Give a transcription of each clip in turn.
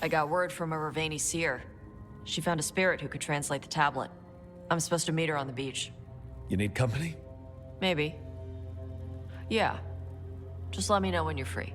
I got word from a Ravani seer. She found a spirit who could translate the tablet. I'm supposed to meet her on the beach. You need company? Maybe. Yeah. Just let me know when you're free.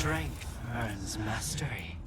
Strength earns mastery.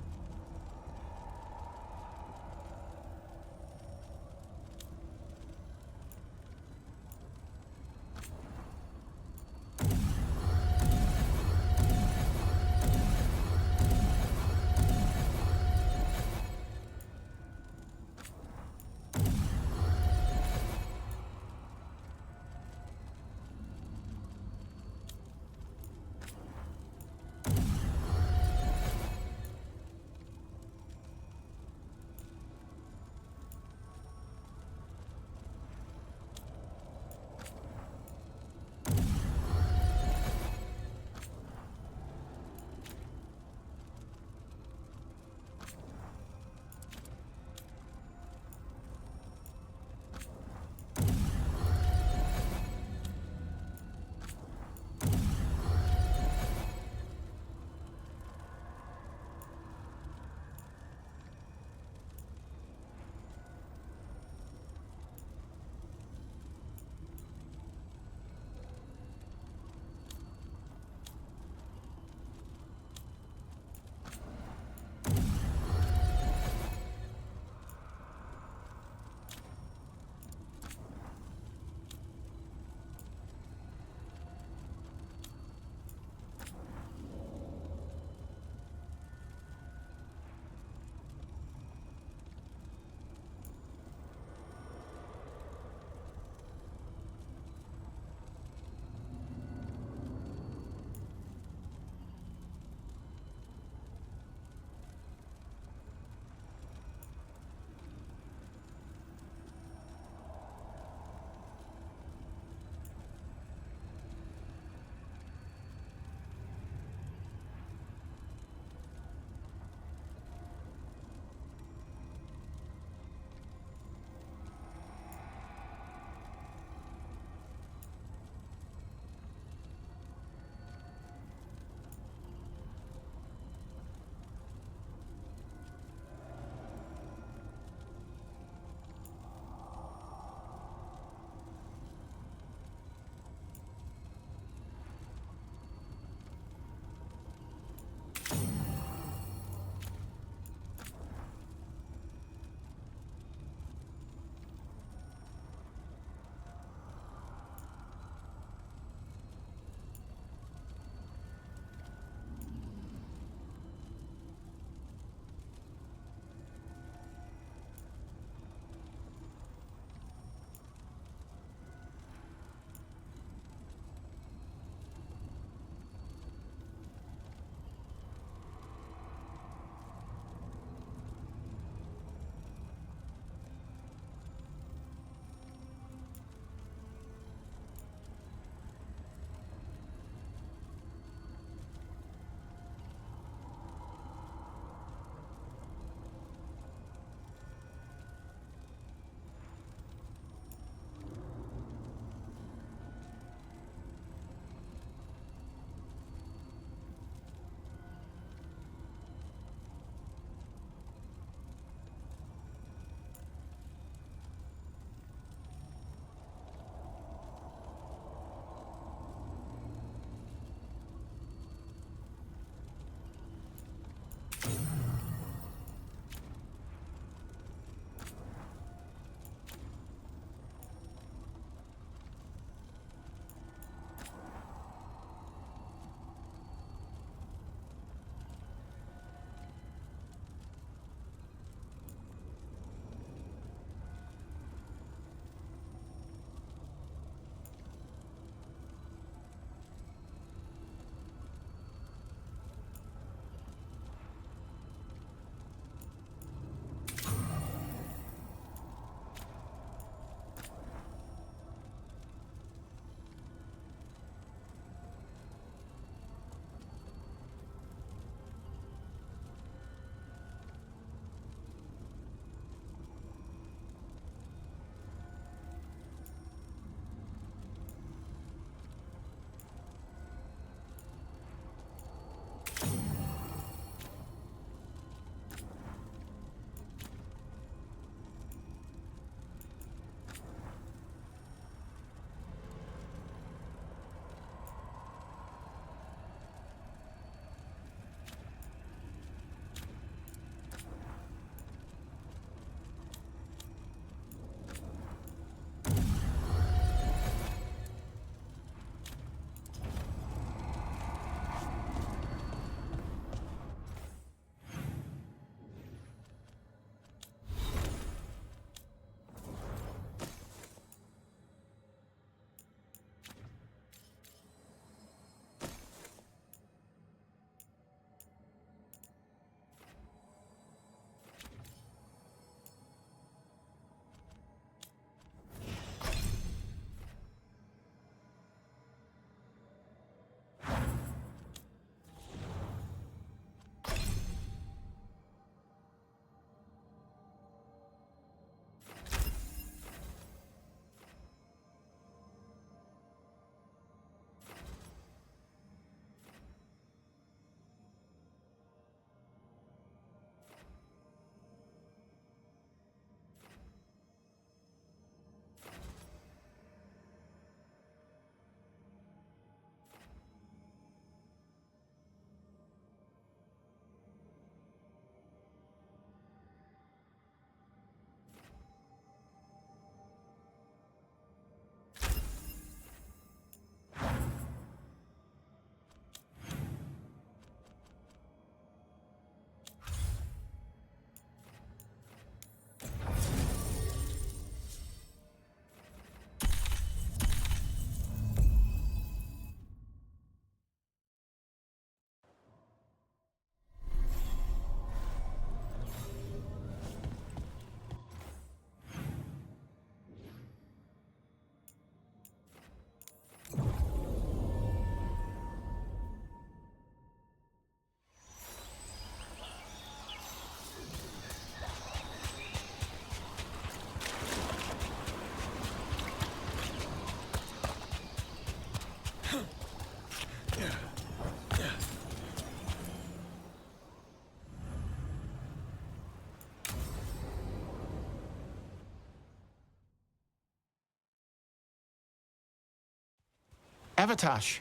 Avatosh,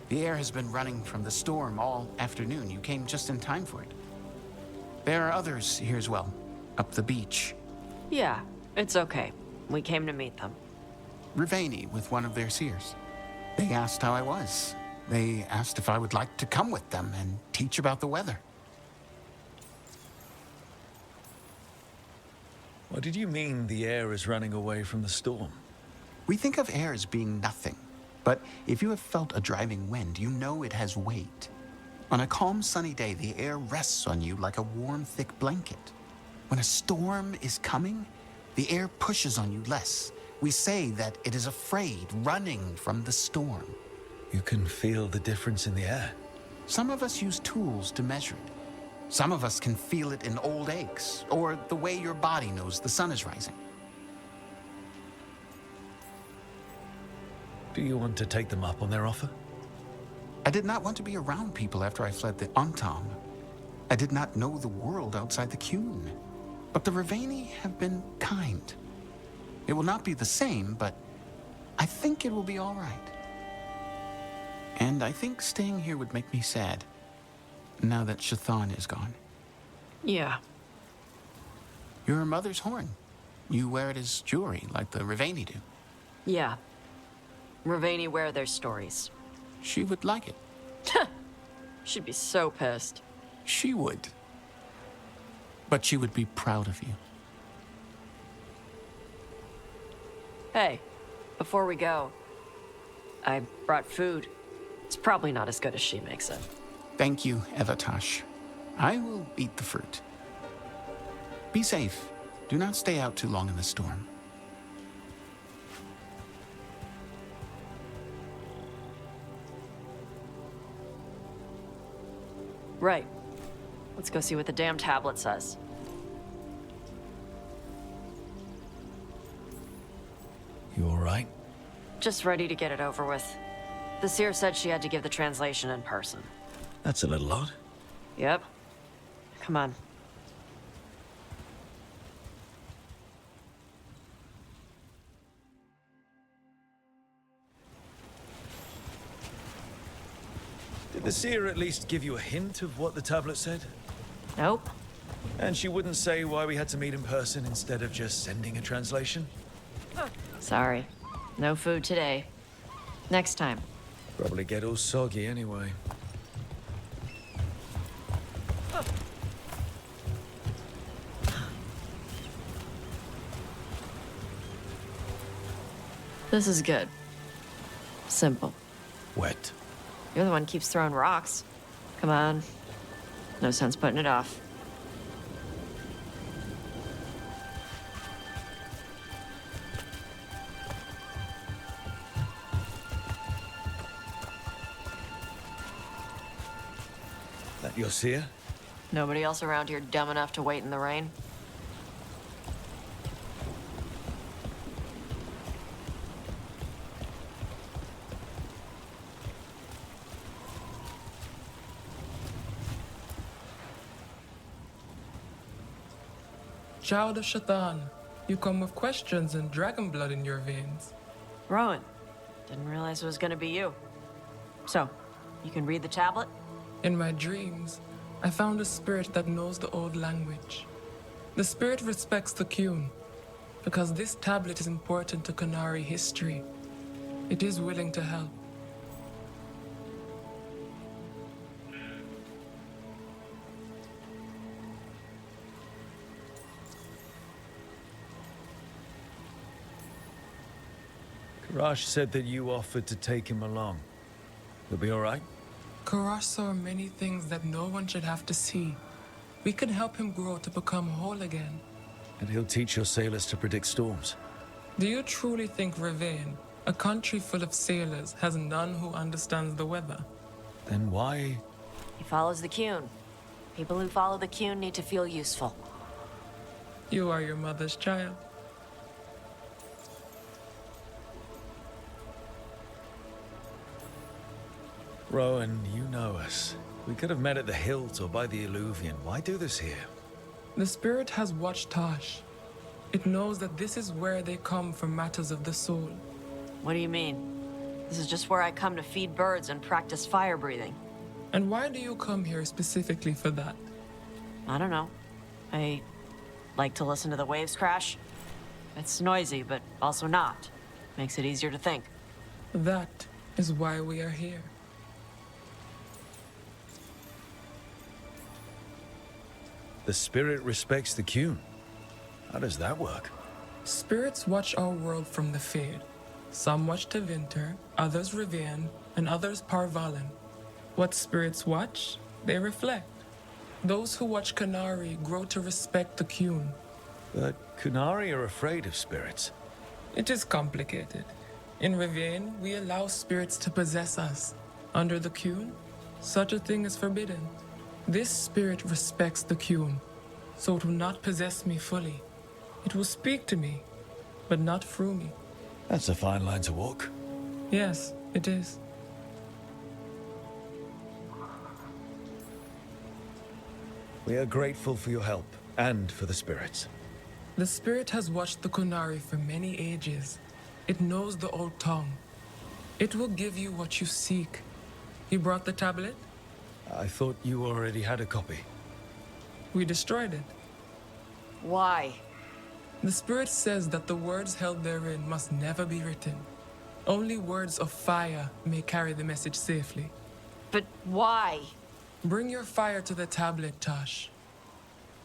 the air has been running from the storm all afternoon. You came just in time for it. There are others here as well, up the beach. Yeah, it's okay. We came to meet them. Riveni with one of their seers. They asked how I was. They asked if I would like to come with them and teach about the weather. What did you mean the air is running away from the storm? We think of air as being nothing, but if you have felt a driving wind, you know it has weight. On a calm, sunny day, the air rests on you like a warm, thick blanket. When a storm is coming, the air pushes on you less. We say that it is afraid, running from the storm. You can feel the difference in the air. Some of us use tools to measure it. Some of us can feel it in old aches, or the way your body knows the sun is rising. Do you want to take them up on their offer? I did not want to be around people after I fled the Antam. I did not know the world outside the Qun. But the Riveni have been kind. It will not be the same, but I think it will be all right. And I think staying here would make me sad, now that Shathan is gone. Yeah. Your mother's horn. You wear it as jewelry, like the Riveni do. Yeah. Riveni wear their stories. She would like it. She'd be so pissed. She would. But she would be proud of you. Hey, before we go, I brought food. It's probably not as good as she makes it. Thank you, Avatosh. I will eat the fruit. Be safe. Do not stay out too long in the storm. Right. Let's go see what the damn tablet says. You all right? Just ready to get it over with. The seer said she had to give the translation in person. That's a little odd. Yep. Come on. Did the seer at least give you a hint of what the tablet said? Nope. And she wouldn't say why we had to meet in person instead of just sending a translation? Sorry. No food today. Next time. Probably get all soggy anyway. This is good. Simple. Wet. You're the one who keeps throwing rocks. Come on. No sense putting it off. That your seer? Nobody else around here dumb enough to wait in the rain? Child of Shaitan, you come with questions and dragon blood in your veins. Rowan. Didn't realize it was gonna be you. So, you can read the tablet? In my dreams, I found a spirit that knows the old language. The spirit respects the Qun, because this tablet is important to Qunari history. It is willing to help. Karash said that you offered to take him along. He'll be all right? Karash saw many things that no one should have to see. We can help him grow to become whole again. And he'll teach your sailors to predict storms. Do you truly think Rivain, a country full of sailors, has none who understands the weather? Then why? He follows the Qun. People who follow the Qun need to feel useful. You are your mother's child. Rowan, you know us. We could have met at the hills or by the Alluvion. Why do this here? The spirit has watched Tosh. It knows that this is where they come for matters of the soul. What do you mean? This is just where I come to feed birds and practice fire breathing. And why do you come here specifically for that? I don't know. I like to listen to the waves crash. It's noisy, but also not. Makes it easier to think. That is why we are here. The spirit respects the Qun. How does that work? Spirits watch our world from the Fade. Some watch to Winter, others Rivian, and others Parvalen. What spirits watch, they reflect. Those who watch Canary grow to respect the Qun. But Kunari are afraid of spirits. It is complicated. In Rivian, we allow spirits to possess us. Under the Qun, such a thing is forbidden. This spirit respects the Qun, so it will not possess me fully. It will speak to me, but not through me. That's a fine line to walk. Yes, it is. We are grateful for your help, and for the spirits. The spirit has watched the Kunari for many ages. It knows the old tongue. It will give you what you seek. You brought the tablet? I thought you already had a copy. We destroyed it. Why? The spirit says that the words held therein must never be written. Only words of fire may carry the message safely. But why? Bring your fire to the tablet, Tosh.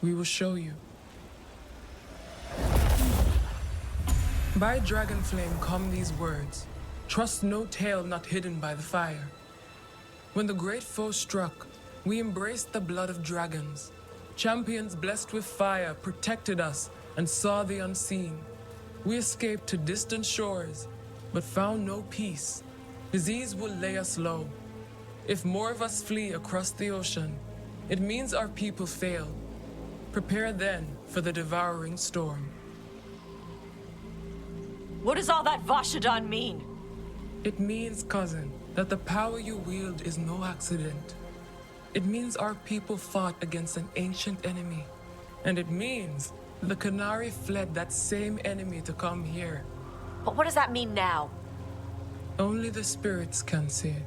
We will show you. By dragon flame come these words. Trust no tale not hidden by the fire. When the great foe struck, we embraced the blood of dragons. Champions blessed with fire protected us and saw the unseen. We escaped to distant shores, but found no peace. Disease will lay us low. If more of us flee across the ocean, it means our people failed. Prepare then for the devouring storm. What does all that Vashadan mean? It means, cousin, that the power you wield is no accident. It means our people fought against an ancient enemy. And it means the Canary fled that same enemy to come here. But what does that mean now? Only the spirits can see it.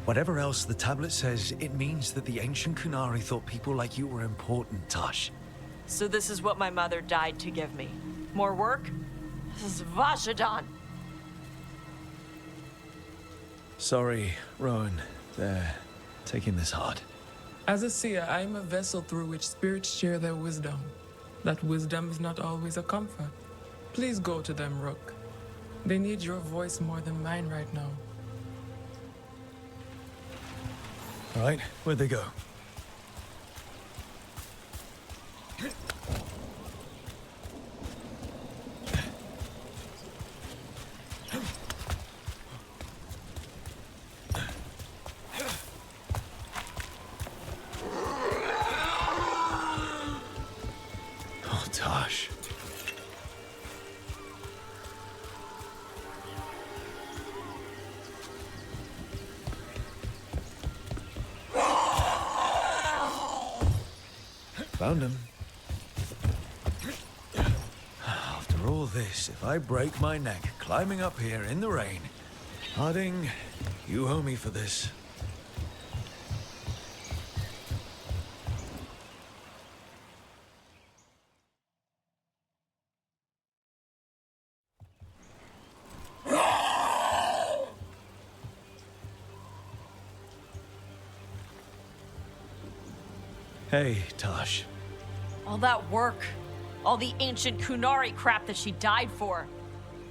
Whatever else the tablet says, it means that the ancient Kunari thought people like you were important, Tosh. So this is what my mother died to give me. More work? This is Vashadan. Sorry, Rowan. They're taking this hard. As a seer, I am a vessel through which spirits share their wisdom. That wisdom is not always a comfort. Please go to them, Rook. They need your voice more than mine right now. All right, where'd they go? Oh, Tosh. Found him. After all this, if I break my neck climbing up here in the rain, Harding, you owe me for this. Hey, Tosh. All that work. All the ancient Kunari crap that she died for.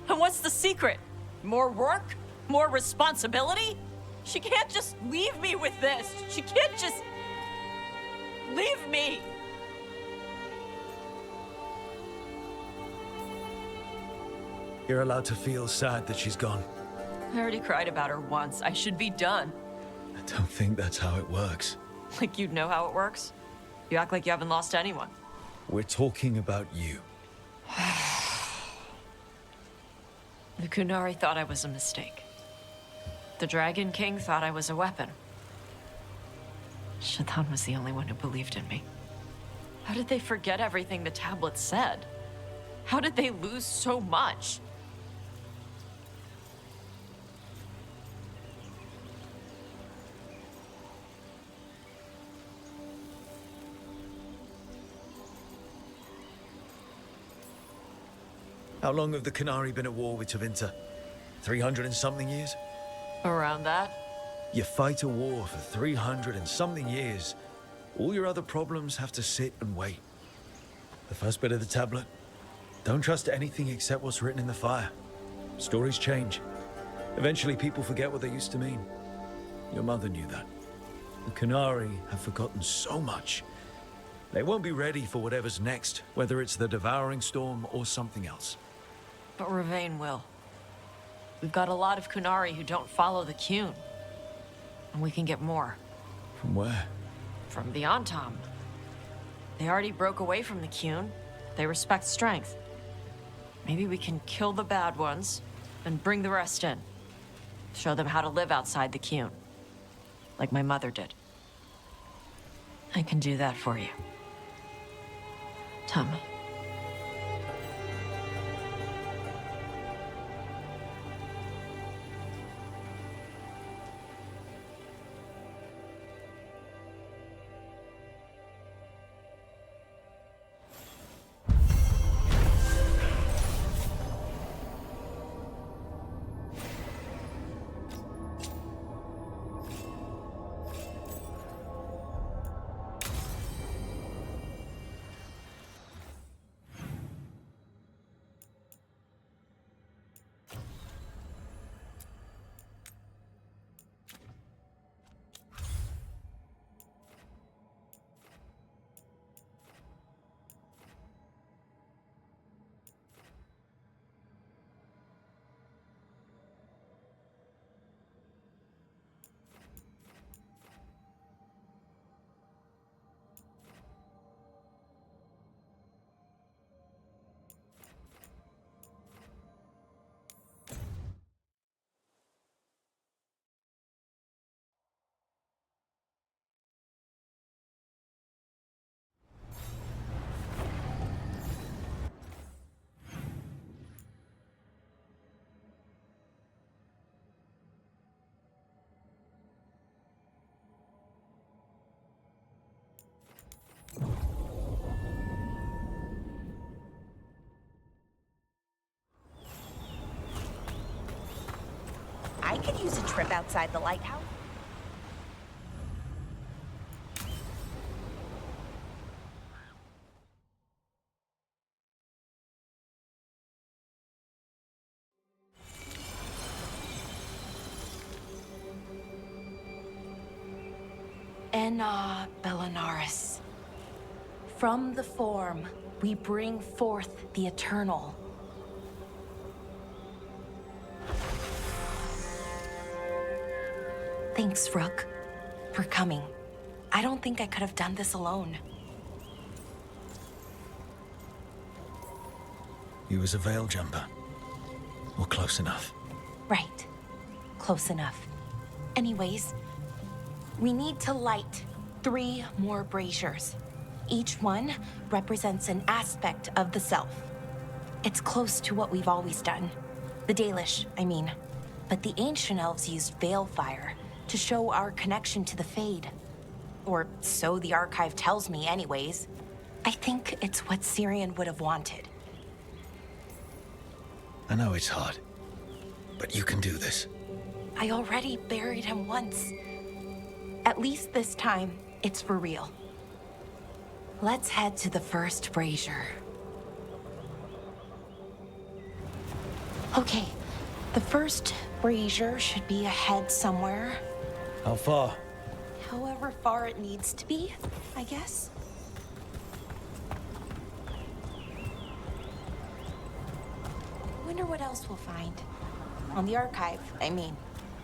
And what's the secret? More work? More responsibility? She can't just leave me with this. She can't just... leave me. You're allowed to feel sad that she's gone. I already cried about her once. I should be done. I don't think that's how it works. Like you'd know how it works? You act like you haven't lost anyone. We're talking about you. The Kunari thought I was a mistake. The Dragon King thought I was a weapon. Shaitan was the only one who believed in me. How did they forget everything the tablet said? How did they lose so much? How long have the Qunari been at war with Tevinter? 300 and something years? Around that? You fight a war for 300 and something years. All your other problems have to sit and wait. The first bit of the tablet. Don't trust anything except what's written in the fire. Stories change. Eventually people forget what they used to mean. Your mother knew that. The Qunari have forgotten so much. They won't be ready for whatever's next, whether it's the Devouring Storm or something else. But Ravain will. We've got a lot of Qunari who don't follow the Qun. And we can get more. From where? From the Antam. They already broke away from the Qun. They respect strength. Maybe we can kill the bad ones and bring the rest in. Show them how to live outside the Qun. Like my mother did. I can do that for you. Tom. I could use a trip outside the lighthouse. Enna Bellinaris. From the form, we bring forth the eternal. Thanks, Rook, for coming. I don't think I could have done this alone. You was a veil jumper. Or close enough. Right. Close enough. Anyways, we need to light 3 more braziers. Each one represents an aspect of the self. It's close to what we've always done. The Dalish, I mean. But the ancient elves used veil fire to show our connection to the Fade. Or so the archive tells me anyways. I think it's what Syrian would have wanted. I know it's hard, but you can do this. I already buried him once. At least this time, it's for real. Let's head to the first brazier. Okay, the first brazier should be ahead somewhere. How far? However far it needs to be, I guess. Wonder what else we'll find. On the archive, I mean.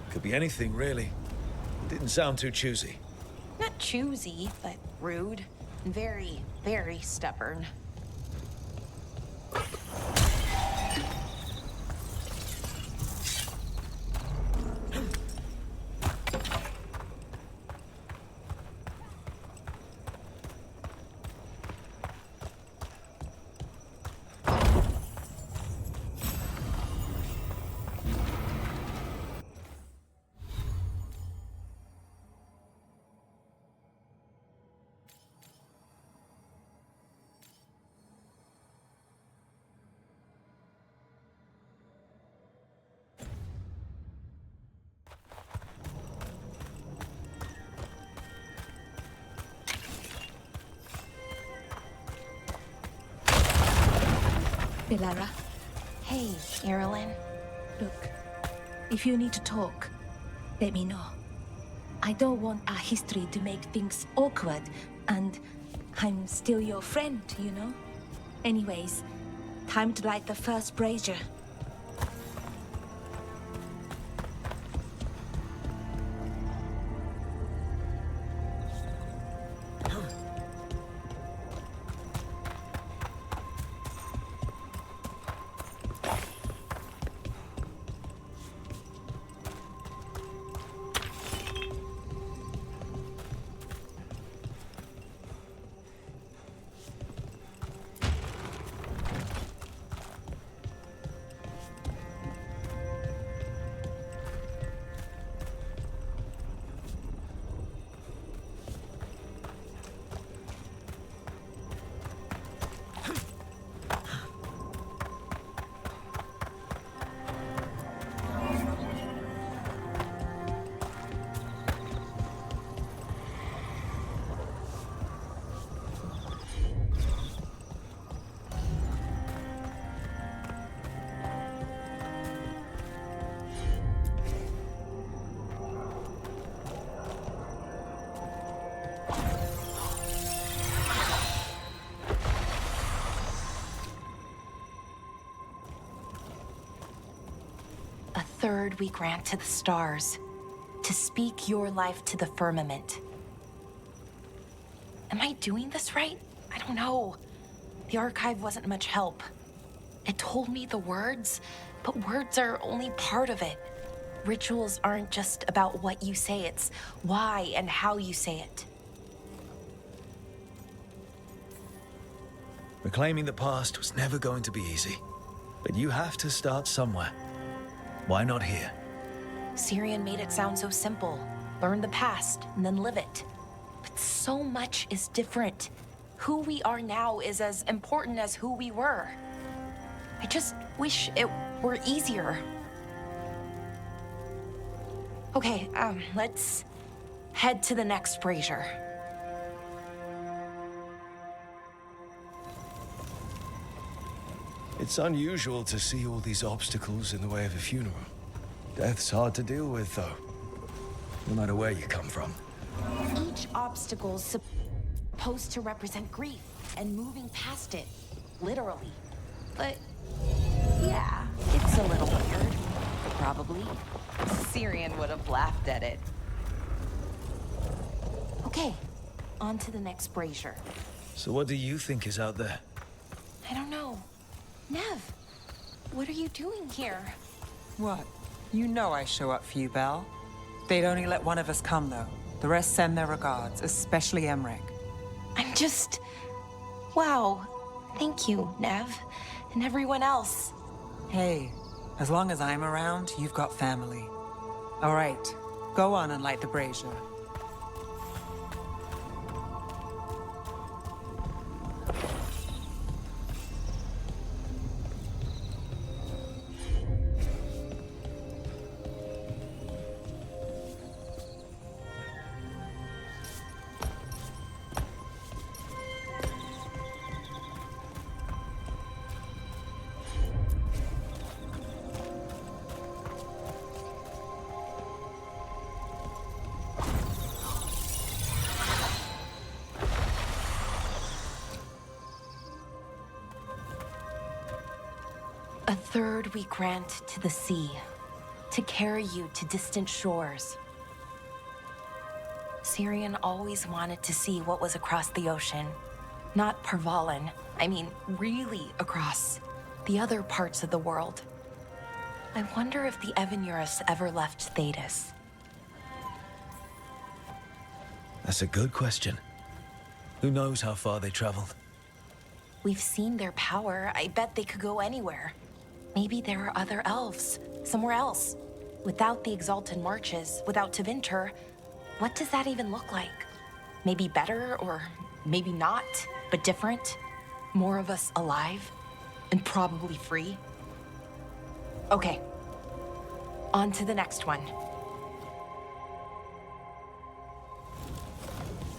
Could be anything, really. Didn't sound too choosy. Not choosy, but rude. And very, very stubborn. Belara, Hey, Erilyn. look, if you need to talk, let me know. I don't want our history to make things awkward, and I'm still your friend, you know? Anyways, time to light the first brazier. A third we grant to the stars, to speak your life to the firmament. Am I doing this right? I don't know. The archive wasn't much help. It told me the words, but words are only part of it. Rituals aren't just about what you say, it's why and how you say it. Reclaiming the past was never going to be easy. But you have to start somewhere. Why not here? Syrian made it sound so simple. Learn the past and then live it. But so much is different. Who we are now is as important as who we were. I just wish it were easier. Okay, let's head to the next brazier. It's unusual to see all these obstacles in the way of a funeral. Death's hard to deal with, though, no matter where you come from. Each obstacle's supposed to represent grief and moving past it, literally. But yeah, it's a little weird, probably. Syrian would have laughed at it. Okay, on to the next brazier. So what do you think is out there? I don't know. Nev, what are you doing here? What? You know I show up for you, Belle. They'd only let one of us come, though. The rest send their regards, especially Emmerich. I'm just... Wow. Thank you, Nev. And everyone else. Hey, as long as I'm around, you've got family. All right, go on and light the brazier. A third we grant to the sea, to carry you to distant shores. Syrian always wanted to see what was across the ocean. Not Pervalin, I mean really across. The other parts of the world. I wonder if the Evanurus ever left Thetis. That's a good question. Who knows how far they traveled? We've seen their power. I bet they could go anywhere. Maybe there are other elves, somewhere else. Without the Exalted Marches, without Tevinter, what does that even look like? Maybe better, or maybe not, but different? More of us alive, and probably free? Okay, on to the next one.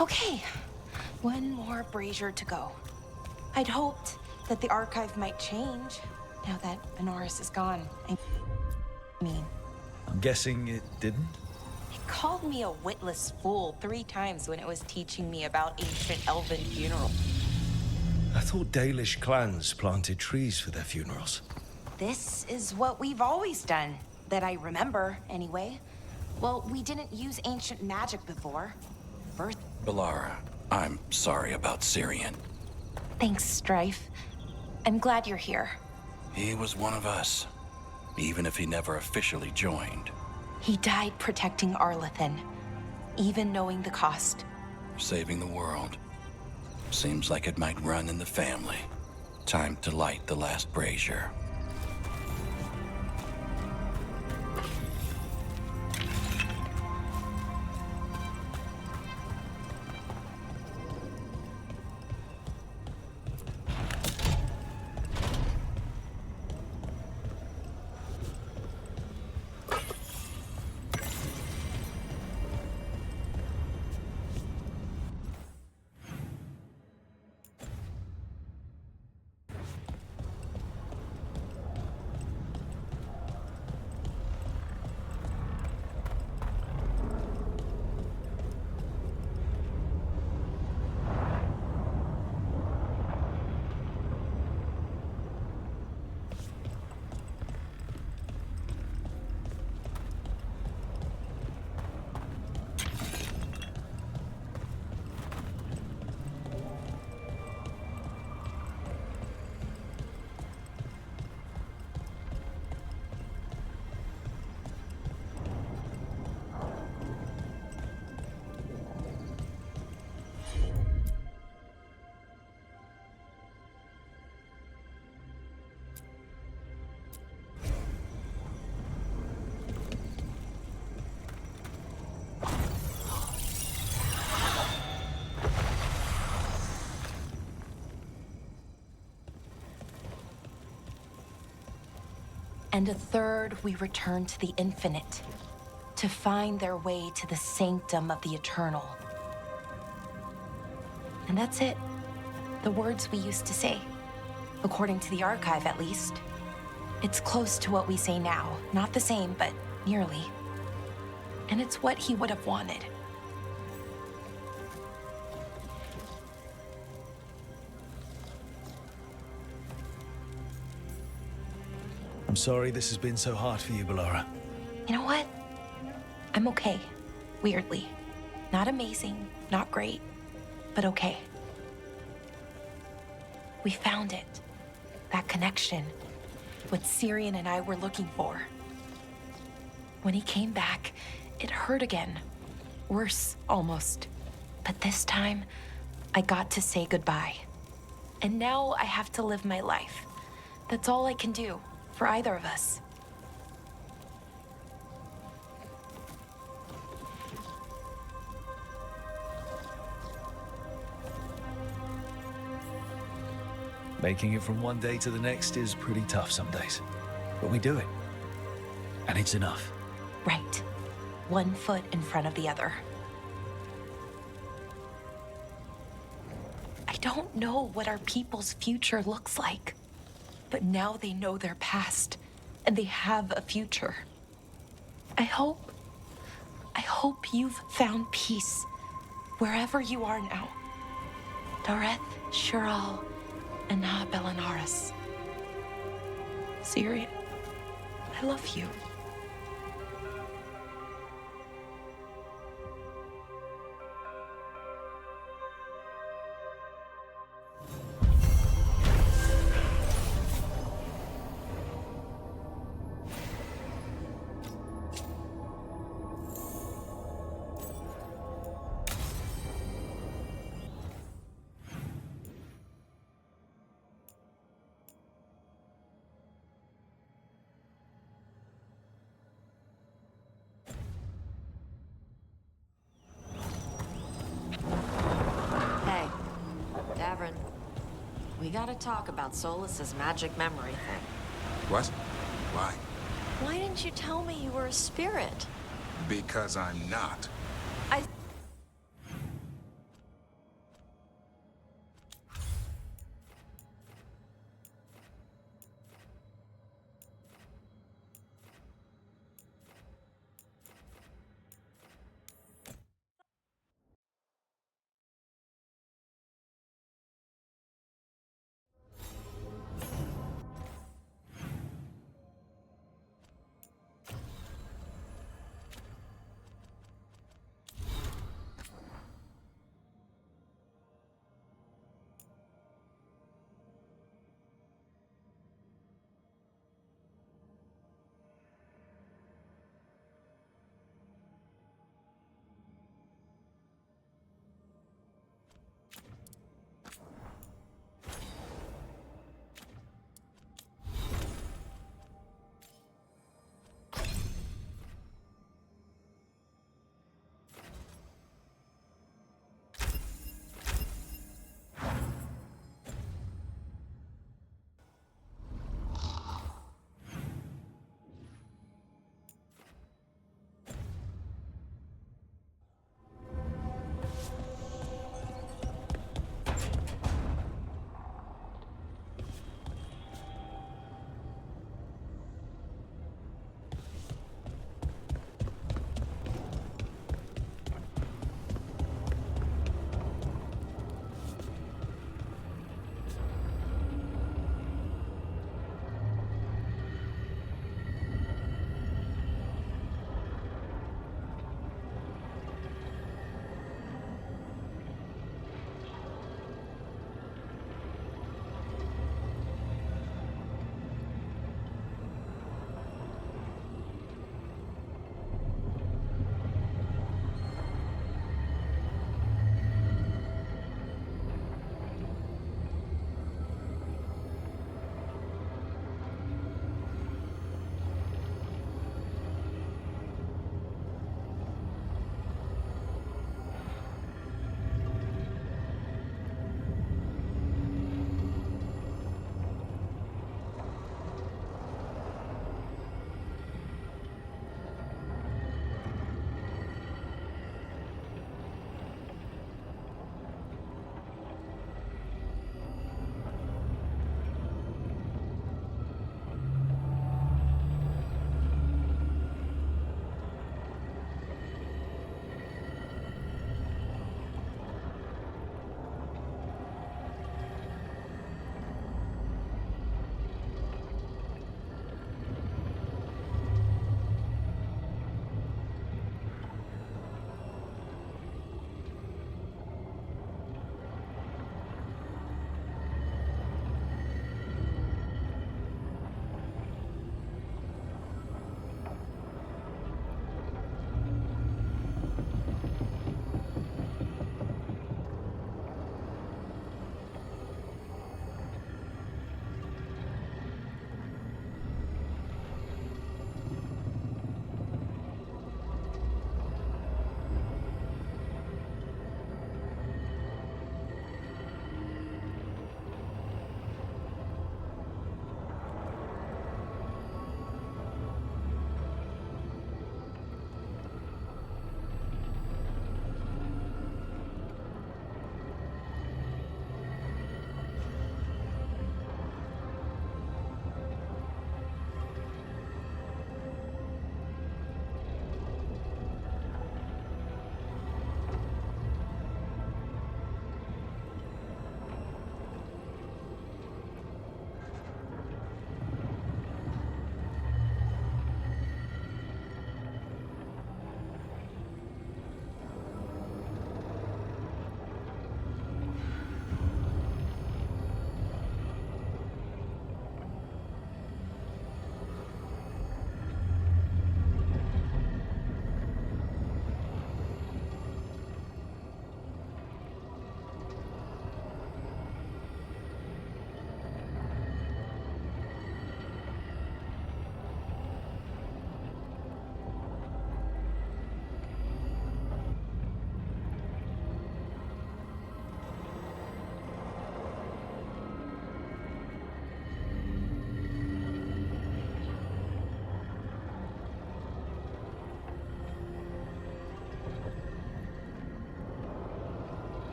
Okay, one more brazier to go. I'd hoped that the archive might change now that Anaris is gone. I mean, I'm guessing it didn't? it called me a witless fool 3 times when it was teaching me about ancient elven funerals. I thought Dalish clans planted trees for their funerals. This is what we've always done, that I remember, anyway. Well, we didn't use ancient magic before. Birth. Balara, I'm sorry about Syrian. Thanks, Strife. I'm glad you're here. He was one of us, even if he never officially joined. He died protecting Arlathan, even knowing the cost. Saving the world. Seems like it might run in the family. Time to light the last brazier. And a third we return to the infinite, to find their way to the sanctum of the eternal. And that's it. The words we used to say. According to the archive, at least. It's close to what we say now. Not the same, but nearly. And it's what he would have wanted. I'm sorry this has been so hard for you, Balara. You know what? I'm okay. Weirdly. Not amazing, not great, but okay. We found it. That connection. What Syrian and I were looking for. When he came back, it hurt again. Worse, almost. But this time, I got to say goodbye. And now I have to live my life. That's all I can do, for either of us. Making it from one day to the next is pretty tough some days. But we do it. And it's enough. Right. One foot in front of the other. I don't know what our people's future looks like. But now they know their past, and they have a future. I hope you've found peace, wherever you are now. Dareth, Shural, and Belanaris. Syrian, I love you. We gotta talk about Solas's magic memory thing. What? Why? Why didn't you tell me you were a spirit? Because I'm not.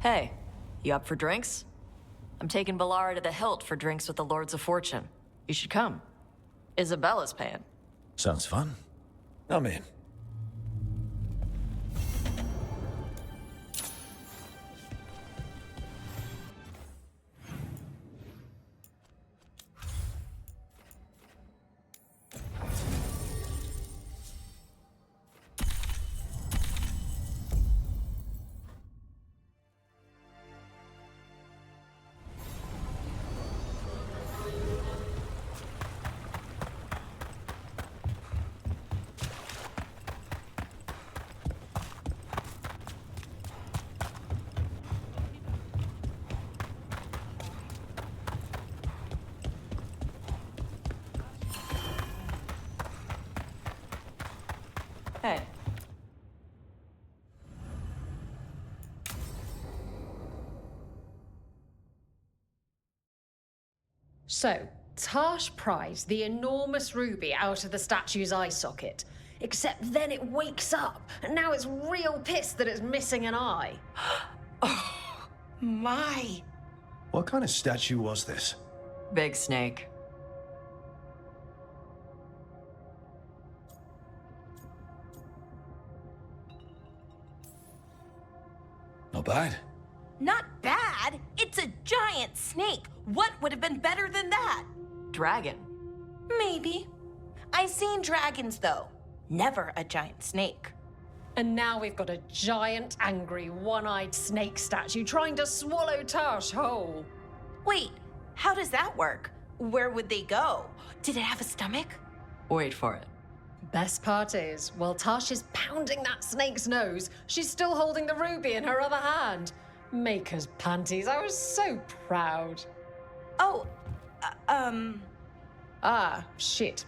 Hey, you up for drinks? I'm taking Balara to the Hilt for drinks with the Lords of Fortune. You should come. Isabella's paying. Sounds fun. I'm in. Hey. So, Tash pries the enormous ruby out of the statue's eye socket. Except then it wakes up, and now it's real pissed that it's missing an eye. Oh, my. What kind of statue was this? Big snake. Not bad. Not bad. It's a giant snake. What would have been better than that? Dragon. Maybe. I've seen dragons, though. Never a giant snake. And now we've got a giant, angry, one-eyed snake statue trying to swallow Tash whole. Wait, how does that work? Where would they go? Did it have a stomach? Wait for it. Best part is, while Tash is pounding that snake's nose, she's still holding the ruby in her other hand. Maker's panties, I was so proud. Oh, Ah, shit.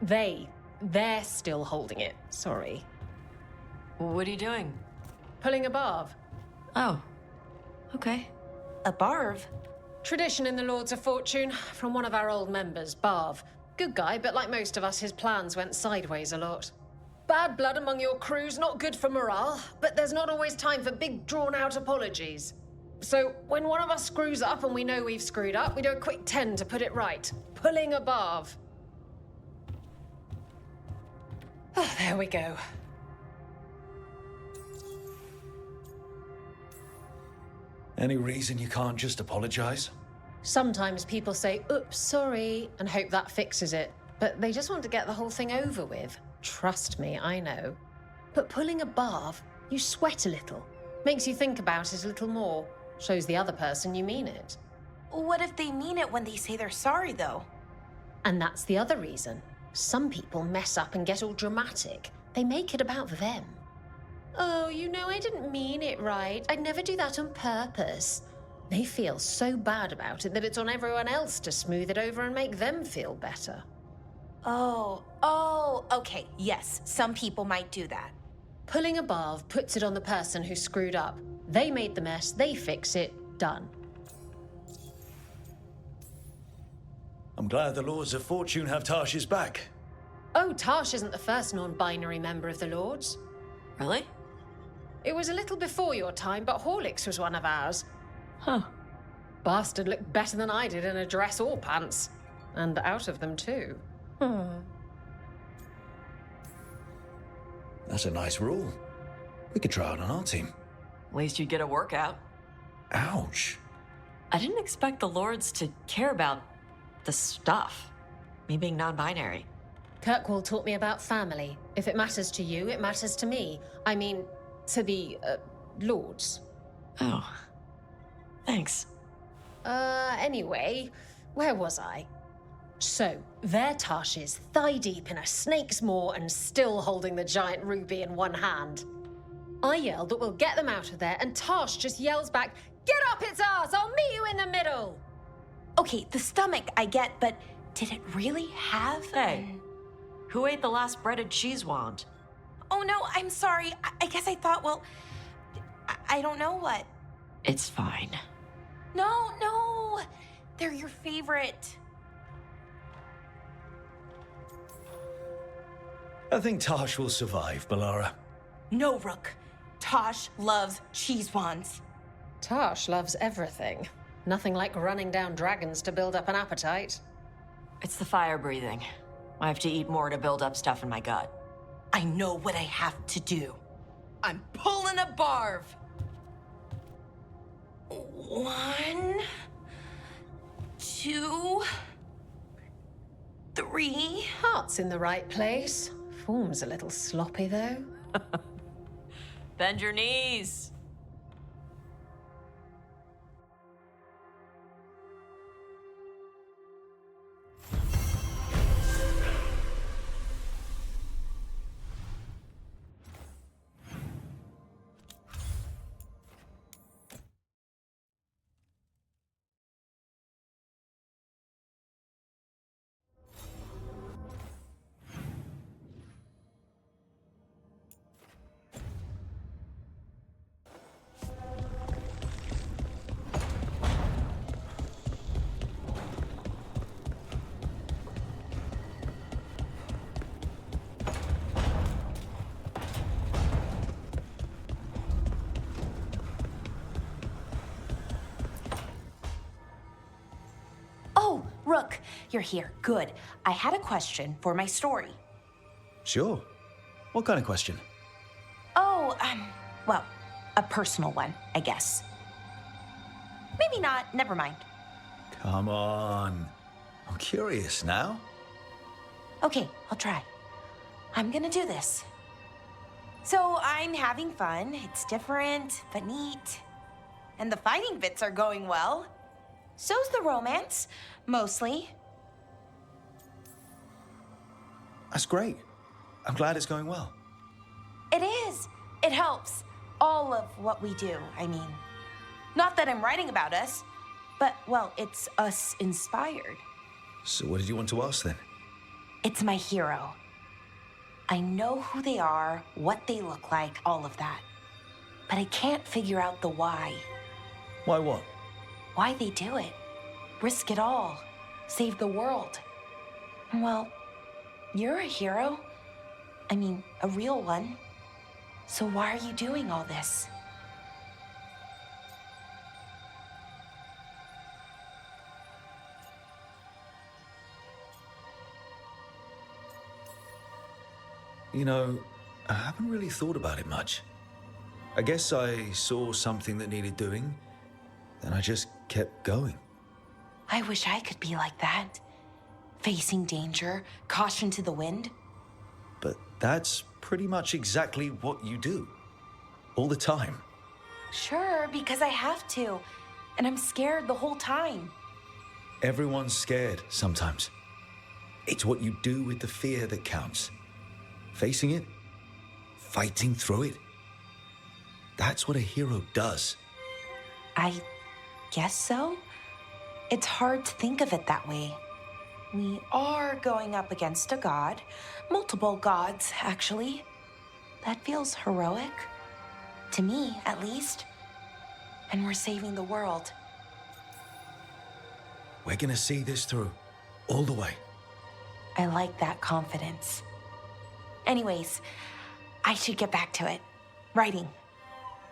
They're still holding it. Sorry. What are you doing? Pulling a barb. Oh. Okay. a barv. Tradition in the Lords of Fortune, from one of our old members, Barv. Good guy, but like most of us, his plans went sideways a lot. Bad blood among your crew's not good for morale, but there's not always time for big, drawn-out apologies. So, when one of us screws up and we know we've screwed up, we do a quick 10 to put it right. Pulling a Barv. Oh, there we go. Any reason you can't just apologize? Sometimes people say, oops, sorry, and hope that fixes it. But they just want to get the whole thing over with. Trust me, I know. But pulling a Barv, you sweat a little. Makes you think about it a little more. Shows the other person you mean it. What if they mean it when they say they're sorry, though? And that's the other reason. Some people mess up and get all dramatic. They make it about them. Oh, you know, I didn't mean it right. I'd never do that on purpose. They feel so bad about it that it's on everyone else to smooth it over and make them feel better. Oh, okay, yes, some people might do that. Pulling a Barv puts it on the person who screwed up. They made the mess, they fix it, done. I'm glad the Lords of Fortune have Tarsh's back. Oh, Tarsh isn't the first non-binary member of the Lords. Really? It was a little before your time, but Horlicks was one of ours. Huh. Bastard looked better than I did in a dress or pants. And out of them, too. That's a nice rule. We could try it on our team. At least you'd get a workout. Ouch. I didn't expect the Lords to care about the stuff. Me being non-binary. Kirkwall taught me about family. If it matters to you, it matters to me. I mean, to the, Lords. Oh. Thanks. Anyway, where was I? So, there Tash is, thigh-deep in a snake's maw and still holding the giant ruby in one hand. I yelled that we'll get them out of there, and Tash just yells back, "Get up its ass! I'll meet you in the middle!" Okay, the stomach I get, but did it really have? Hey, who ate the last breaded cheese wand? Oh no, I'm sorry. I guess I thought, well, I don't know what. It's fine. No, they're your favorite. I think Tarsh will survive, Balara. No, Rook. Tosh loves cheese wands. Tash loves everything. Nothing like running down dragons to build up an appetite. It's the fire breathing. I have to eat more to build up stuff in my gut. I know what I have to do. I'm pulling a barv. 1, 2, 3. Heart's in the right place. Form's a little sloppy, though. Bend your knees. Rook, you're here. Good. I had a question for my story. Sure. What kind of question? Oh, well, a personal one, I guess. Maybe not. Never mind. Come on. I'm curious now. Okay, I'll try. I'm gonna do this. So I'm having fun. It's different, but neat. And the fighting bits are going well. So's the romance, mostly. That's great. I'm glad it's going well. It is. It helps. All of what we do, I mean. Not that I'm writing about us, but, well, it's us inspired. So what did you want to ask then? It's my hero. I know who they are, what they look like, all of that. But I can't figure out the why. Why what? Why they do it. Risk it all. Save the world. Well, you're a hero. I mean, a real one. So why are you doing all this? You know, I haven't really thought about it much. I guess I saw something that needed doing, then I just kept going. I wish I could be like that. Facing danger, caution to the wind. But that's pretty much exactly what you do. All the time. Sure, because I have to. And I'm scared the whole time. Everyone's scared sometimes. It's what you do with the fear that counts. Facing it, fighting through it. That's what a hero does. I guess so. It's hard to think of it that way. We are going up against a god. Multiple gods, actually. That feels heroic. To me, at least. And we're saving the world. We're gonna see this through, all the way. I like that confidence. Anyways, I should get back to it. Writing.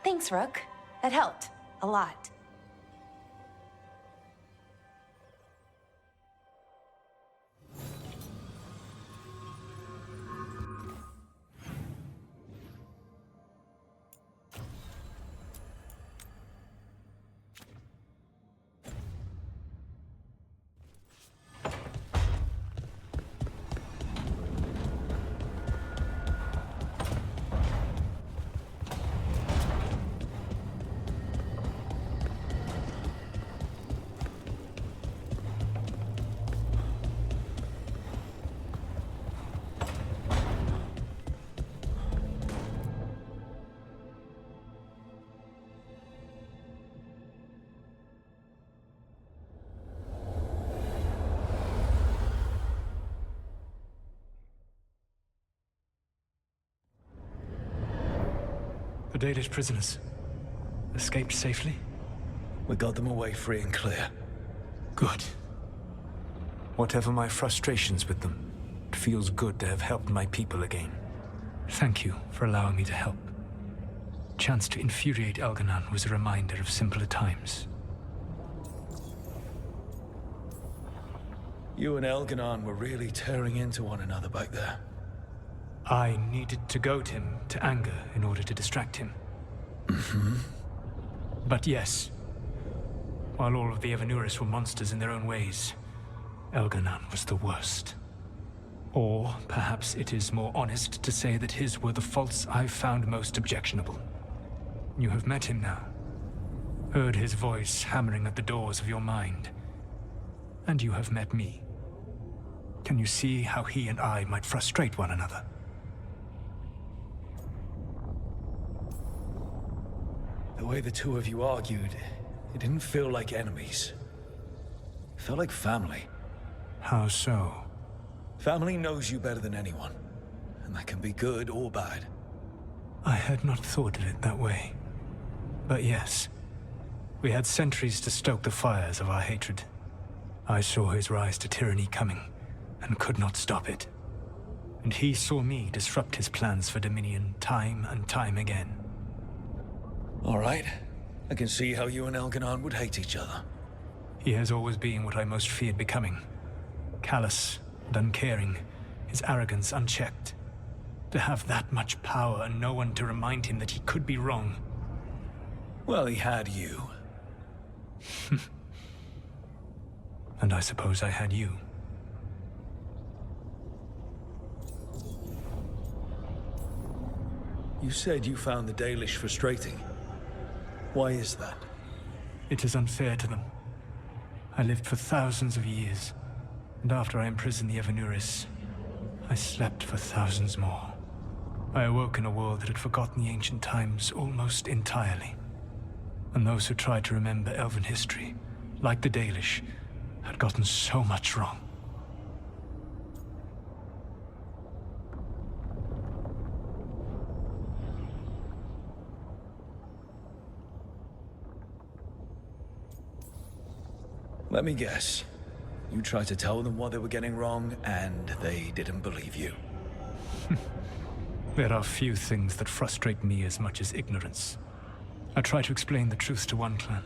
Thanks, Rook. That helped a lot. The Dalish prisoners escaped safely? We got them away free and clear. Good. Whatever my frustrations with them, it feels good to have helped my people again. Thank you for allowing me to help. chance to infuriate Elganon was a reminder of simpler times. You and Elganon were really tearing into one another back there. I needed to goad him to anger in order to distract him. But yes, while all of the Evanuris were monsters in their own ways, Elganon was the worst. Or perhaps it is more honest to say that his were the faults I found most objectionable. You have met him now, heard his voice hammering at the doors of your mind, and you have met me. Can you see how he and I might frustrate one another? The way the two of you argued, it didn't feel like enemies. It felt like family. How so? Family knows you better than anyone, and that can be good or bad. I had not thought of it that way. But yes, we had centuries to stoke the fires of our hatred. I saw his rise to tyranny coming, and could not stop it. And he saw me disrupt his plans for dominion time and time again. All right. I can see how you and Elganon would hate each other. He has always been what I most feared becoming. Callous and uncaring, his arrogance unchecked. To have that much power and no one to remind him that he could be wrong. Well, he had you. And I suppose I had you. You said you found the Dalish frustrating. Why is that? It is unfair to them. I lived for thousands of years, and after I imprisoned the Evanuris, I slept for thousands more. I awoke in a world that had forgotten the ancient times almost entirely. And those who tried to remember Elven history, like the Dalish, had gotten so much wrong. Let me guess. You tried to tell them what they were getting wrong, and they didn't believe you. There are few things that frustrate me as much as ignorance. I tried to explain the truth to one clan.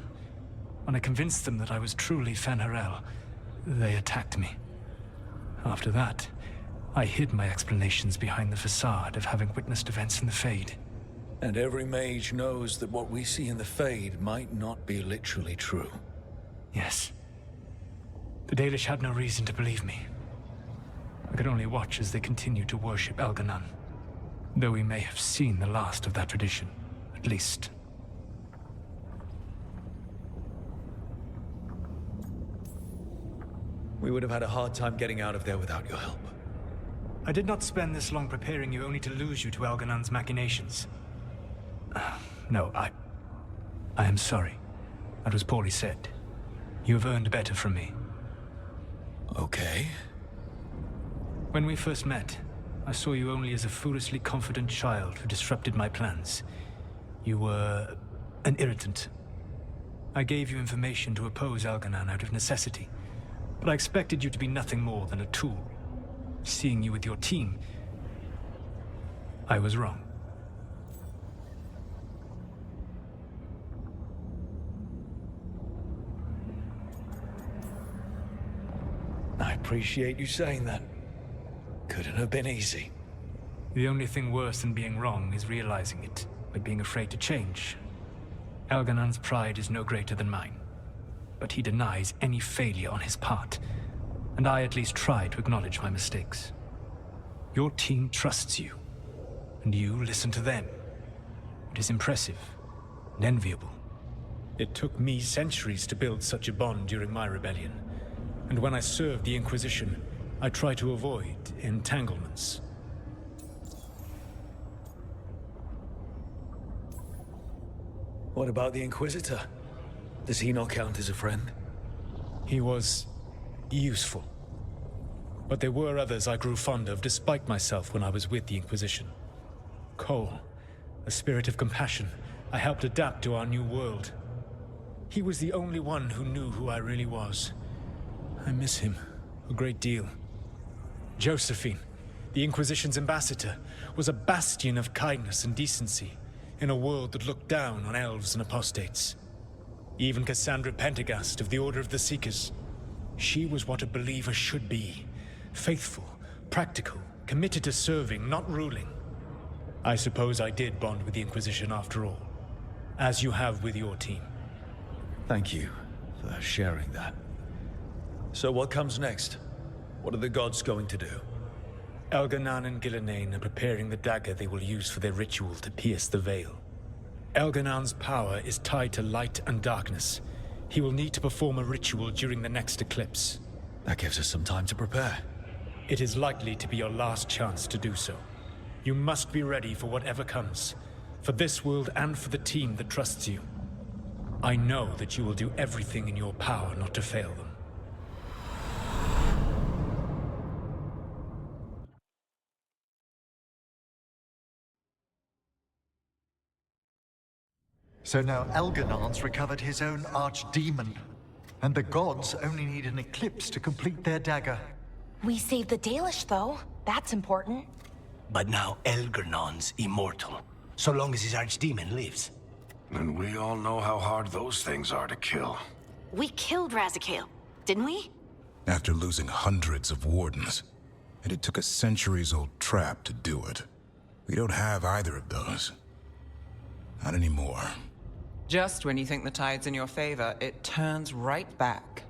When I convinced them that I was truly Fen'Harel, they attacked me. After that, I hid my explanations behind the facade of having witnessed events in the Fade. And every mage knows that what we see in the Fade might not be literally true. Yes. The Dalish had no reason to believe me. I could only watch as they continued to worship Elganon, though we may have seen the last of that tradition, at least. We would have had a hard time getting out of there without your help. I did not spend this long preparing you only to lose you to Elganon's machinations. No, I am sorry. That was poorly said. You have earned better from me. Okay. When we first met, I saw you only as a foolishly confident child who disrupted my plans. You were an irritant. I gave you information to oppose Elganon out of necessity, but I expected you to be nothing more than a tool. Seeing you with your team, I was wrong. I appreciate you saying that. Couldn't have been easy. The only thing worse than being wrong is realizing it, by being afraid to change. Elganon's pride is no greater than mine, but he denies any failure on his part, and I at least try to acknowledge my mistakes. Your team trusts you, and you listen to them. It is impressive and enviable. It took me centuries to build such a bond during my rebellion, and when I served the Inquisition, I try to avoid entanglements. What about the Inquisitor? Does he not count as a friend? He was useful. But there were others I grew fond of despite myself when I was with the Inquisition. Cole, a spirit of compassion, I helped adapt to our new world. He was the only one who knew who I really was. I miss him a great deal. Josephine, the Inquisition's ambassador, was a bastion of kindness and decency. in a world that looked down on elves and apostates. Even Cassandra Pendergast of the Order of the Seekers. She was what a believer should be. Faithful, practical, committed to serving, not ruling. I suppose I did bond with the Inquisition after all, as you have with your team. Thank you for sharing that. So what comes next? What are the gods going to do? Elganan and Gillenane are preparing the dagger they will use for their ritual to pierce the veil. Elganan's power is tied to light and darkness. He will need to perform a ritual during the next eclipse. That gives us some time to prepare. It is likely to be your last chance to do so. You must be ready for whatever comes, for this world and for the team that trusts you. I know that you will do everything in your power not to fail them. So now Elganan's recovered his own archdemon, and the gods only need an eclipse to complete their dagger. We saved the Dalish, though. That's important. But now Elganan's immortal, so long as his archdemon lives. And we all know how hard those things are to kill. We killed Razikale, didn't we? After losing hundreds of wardens. And it took a centuries-old trap to do it. We don't have either of those. Not anymore. Just when you think the tide's in your favor, it turns right back.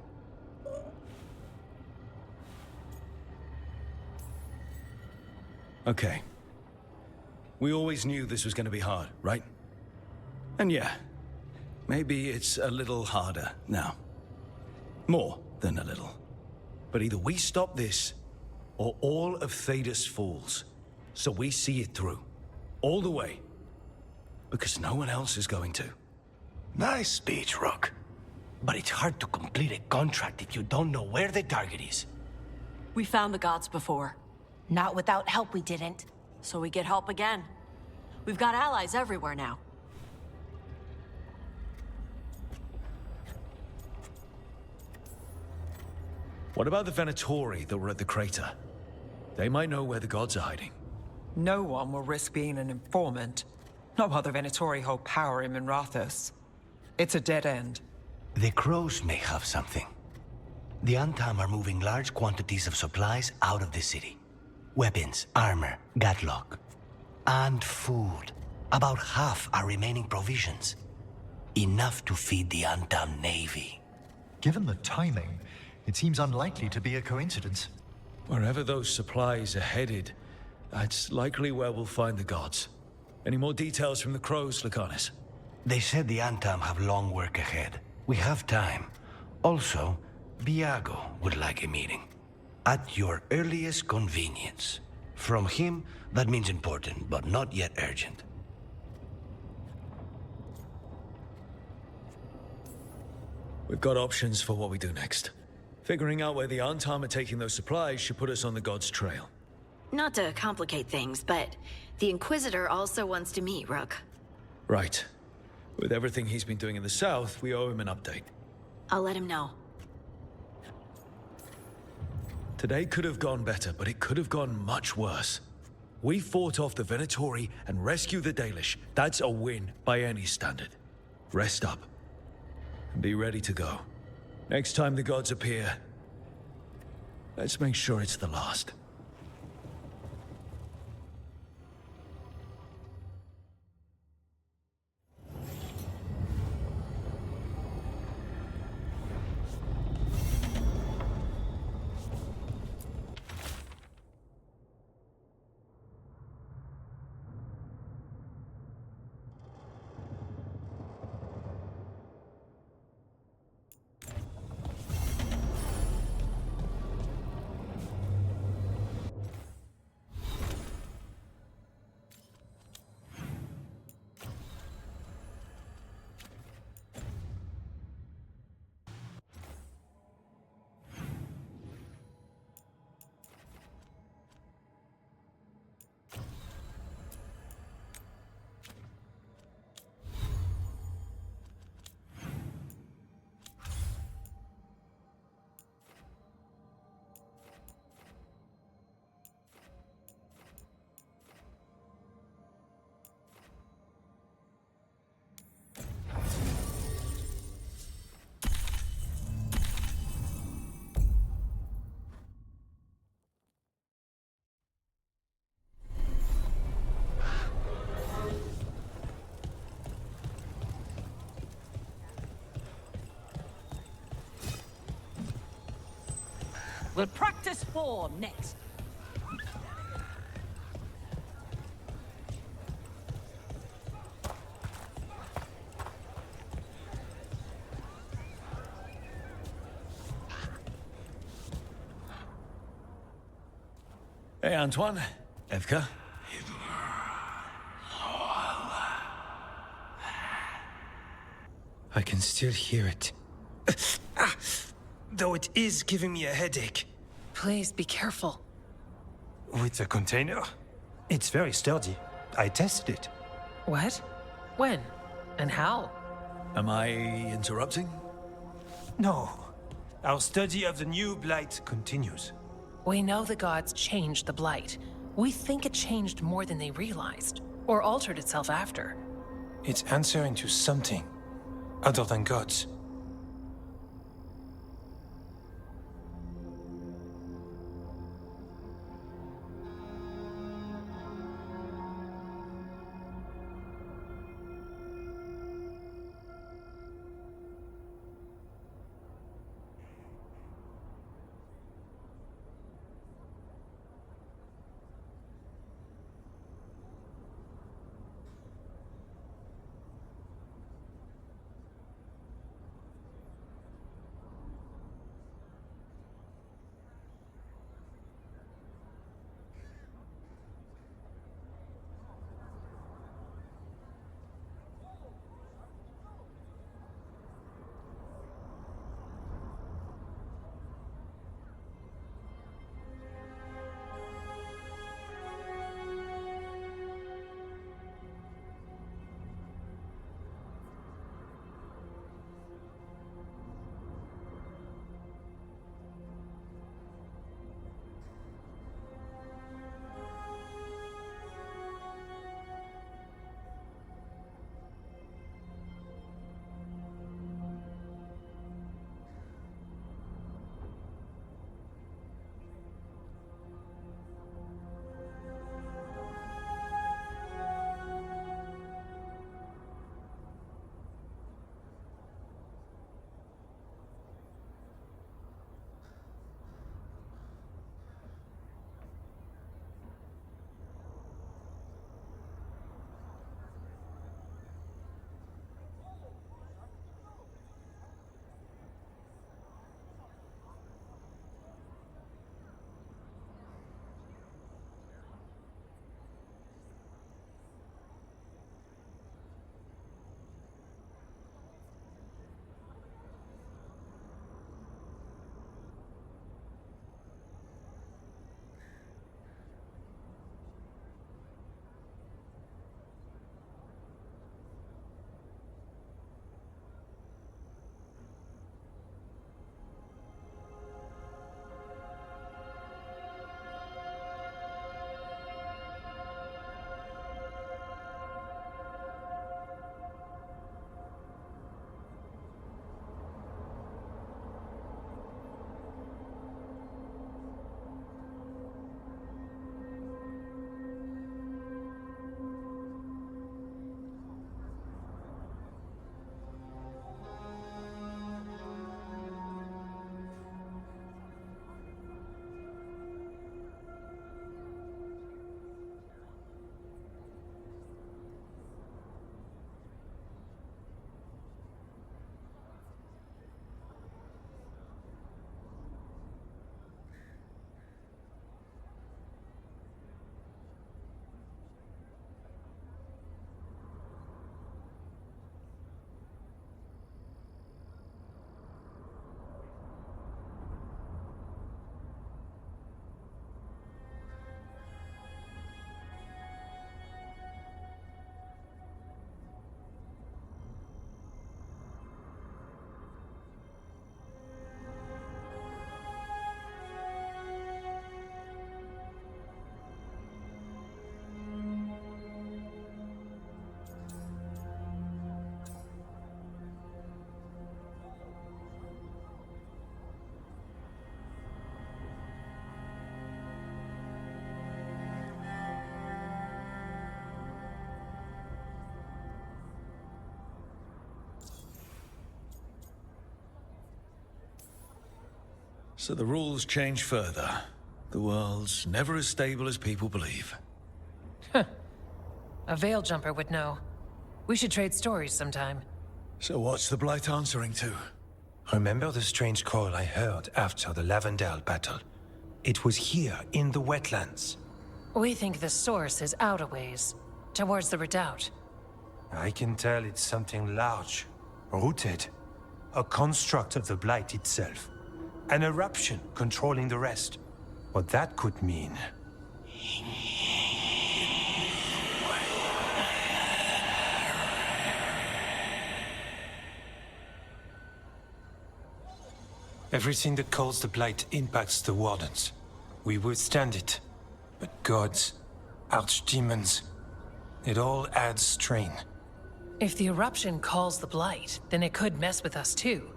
Okay. We always knew this was going to be hard, right? And yeah, maybe it's a little harder now. More than a little. But either we stop this, or all of Thedas falls. So we see it through. All the way. Because no one else is going to. Nice speech, Rook. But it's hard to complete a contract if you don't know where the target is. We found the gods before. Not without help, we didn't. So we get help again. We've got allies everywhere now. What about the Venatori that were at the crater? They might know where the gods are hiding. No one will risk being an informant. Not while the Venatori hold power in Minrathos. It's a dead end. The crows may have something. The Antam are moving large quantities of supplies out of the city. Weapons, armor, gatlock. And food. About half are remaining provisions. Enough to feed the Antam navy. Given the timing, it seems unlikely to be a coincidence. Wherever those supplies are headed, that's likely where we'll find the gods. Any more details from the crows, Lucanus? They said the Antam have long work ahead. We have time. Also, Viago would like a meeting. At your earliest convenience. From him, that means important, but not yet urgent. We've got options for what we do next. Figuring out where the Antam are taking those supplies should put us on the gods' trail. Not to complicate things, but the Inquisitor also wants to meet Rook. Right. With everything he's been doing in the south, we owe him an update. I'll let him know. Today could have gone better, but it could have gone much worse. We fought off the Venatori and rescued the Dalish. That's a win by any standard. Rest up. And be ready to go. Next time the gods appear, let's make sure it's the last. We'll practice form next. Hey, Antoine. Evka. I can still hear it. Though it is giving me a headache. Please be careful. With the container? It's very sturdy. I tested it. What? When? And how? Am I interrupting? No. Our study of the new blight continues. We know the gods changed the blight. We think it changed more than they realized, or altered itself after. It's answering to something other than gods. So the rules change further. The world's never as stable as people believe. A veil jumper would know. We should trade stories sometime. So what's the Blight answering to? Remember the strange call I heard after the Lavendale battle? It was here, in the wetlands. We think the source is out a ways, towards the redoubt. I can tell it's something large, rooted. A construct of the Blight itself. An eruption controlling the rest. What that could mean. Everything that calls the Blight impacts the Wardens. We withstand it. But gods, archdemons, it all adds strain. If the eruption calls the Blight, then it could mess with us too.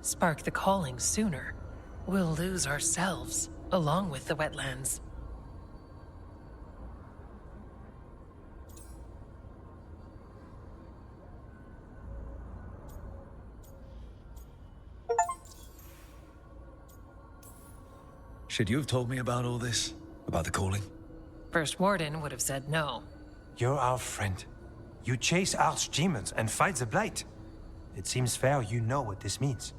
Spark the calling sooner. We'll lose ourselves, along with the wetlands. Should you have told me about all this? About the calling? First Warden would have said no. You're our friend. You chase archdemons and fight the Blight. It seems fair you know what this means.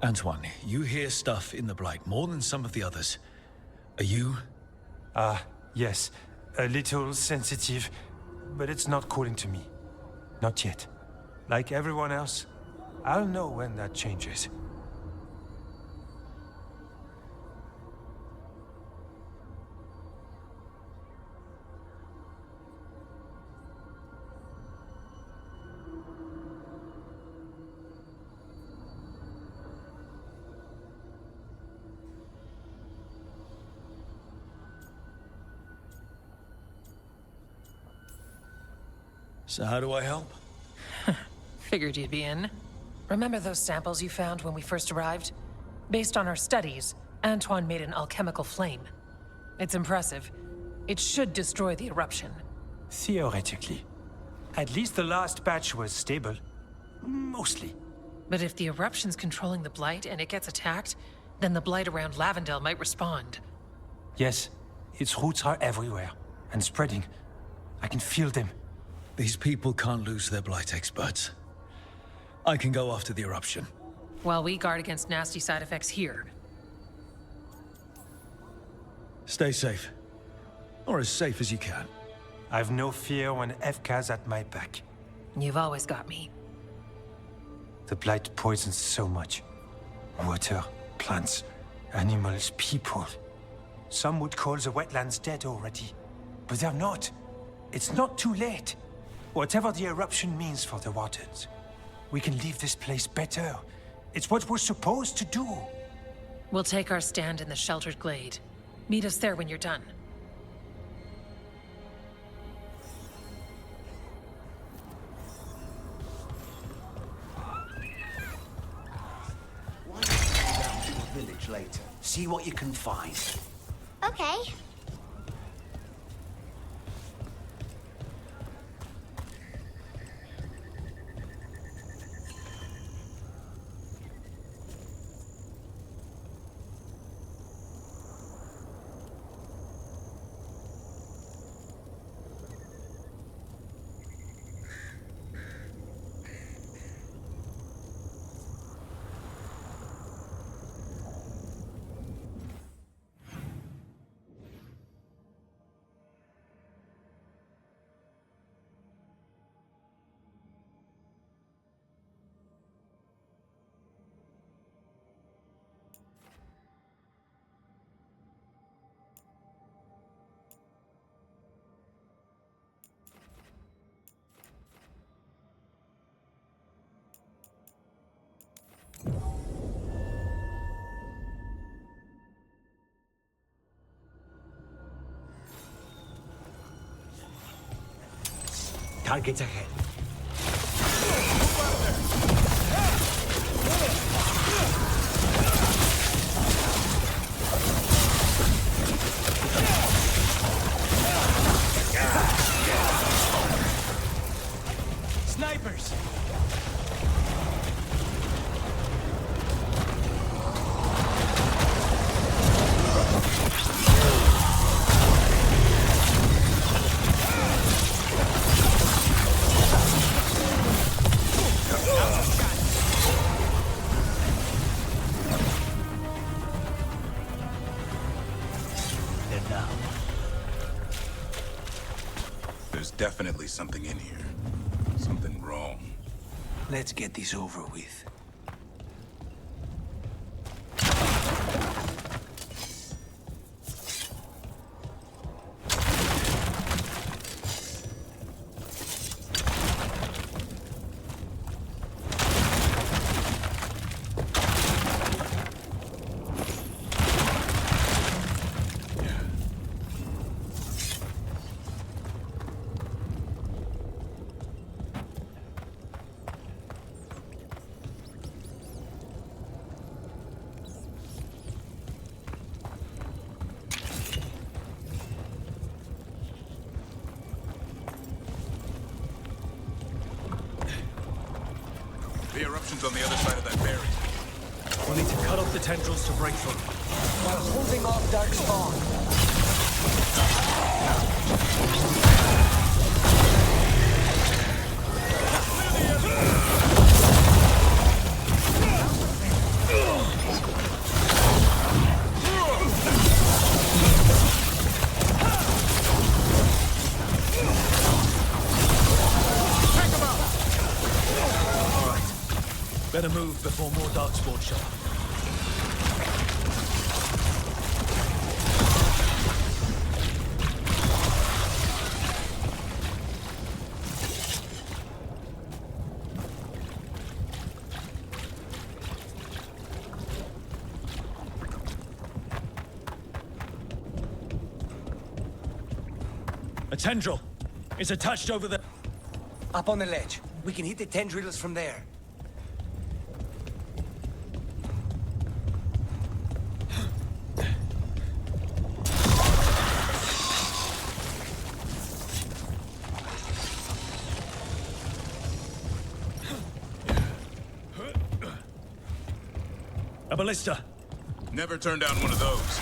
Antoine, you hear stuff in the Blight more than some of the others. Are you? Yes. A little sensitive, but it's not calling to me. Not yet. Like everyone else, I'll know when that changes. So how do I help? Figured you'd be in. Remember those samples you found when we first arrived? Based on our studies, Antoine made an alchemical flame. It's impressive. It should destroy the eruption. Theoretically. At least the last batch was stable. Mostly. But if the eruption's controlling the Blight and it gets attacked, then the Blight around Lavendale might respond. Yes, its roots are everywhere. And spreading. I can feel them. These people can't lose their Blight experts. I can go after the eruption. While we guard against nasty side effects here. Stay safe. Or as safe as you can. I've no fear when FK's at my back. You've always got me. The Blight poisons so much. Water, plants, animals, people. Some would call the wetlands dead already. But they're not. It's not too late. Whatever the eruption means for the Wardens, we can leave this place better. It's what we're supposed to do. We'll take our stand in the sheltered glade. Meet us there when you're done. Why don't you go down to the village later? See what you can find. Okay. Targets ahead. Snipers! There's definitely something in here. Something wrong. Let's get this over with. The eruption's on the other side of that barrier. We'll need to cut off the tendrils to break through. While holding off dark spawn. Better move before more darkspawn show up. A tendril. It's attached over there. Up on the ledge. We can hit the tendrils from there. A ballista. Never turn down one of those.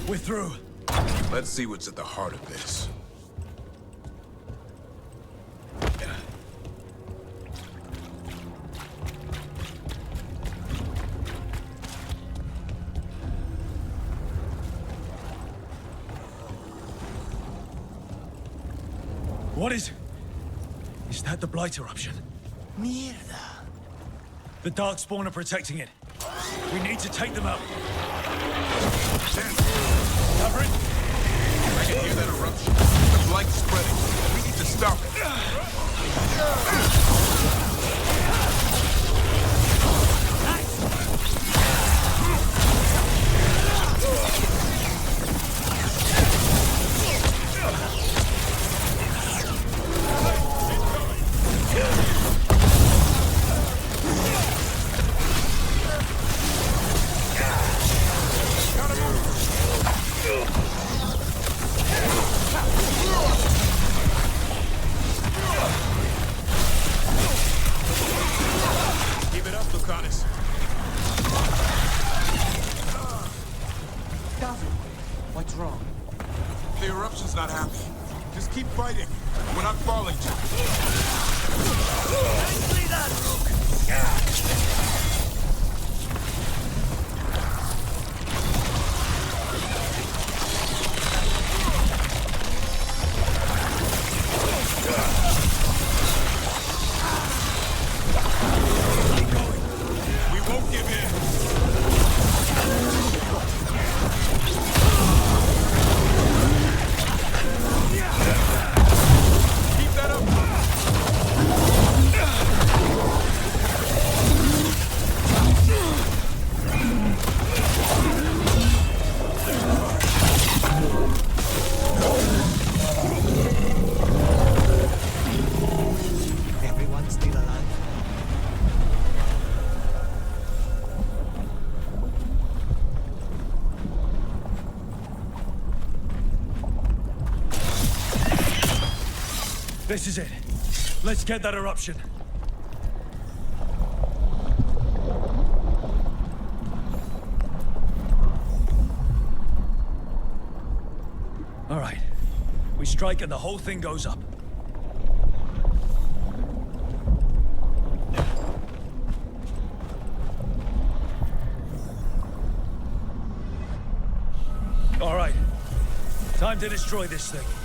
We're through. Let's see what's at the heart of this. What is... Is that the Blight eruption? Mierda. The Darkspawn are protecting it. We need to take them out. Cover it. I can hear that eruption. The Blight's spreading. We need to stop it. What's wrong? The eruption's not happy. Just keep fighting. We're not falling to. We won't give in. Keep that up. Everyone's still alive? This is it. Let's get that eruption. All right. We strike and the whole thing goes up. to destroy this thing.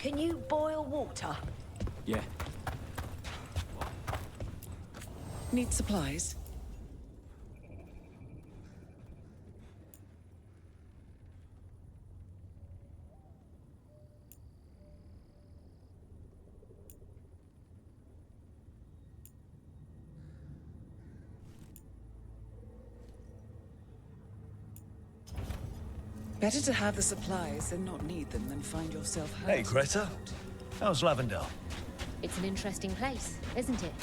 Can you boil water? Yeah. Need supplies? Better to have the supplies and not need them than find yourself hurt. Hey, Greta. How's Lavendel? It's an interesting place, isn't it?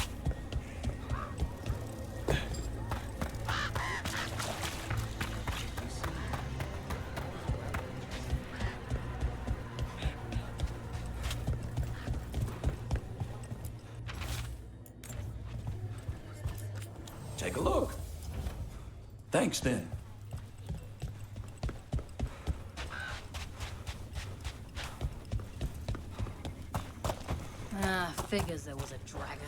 Take a look. Thanks, then. Figures there was a dragon.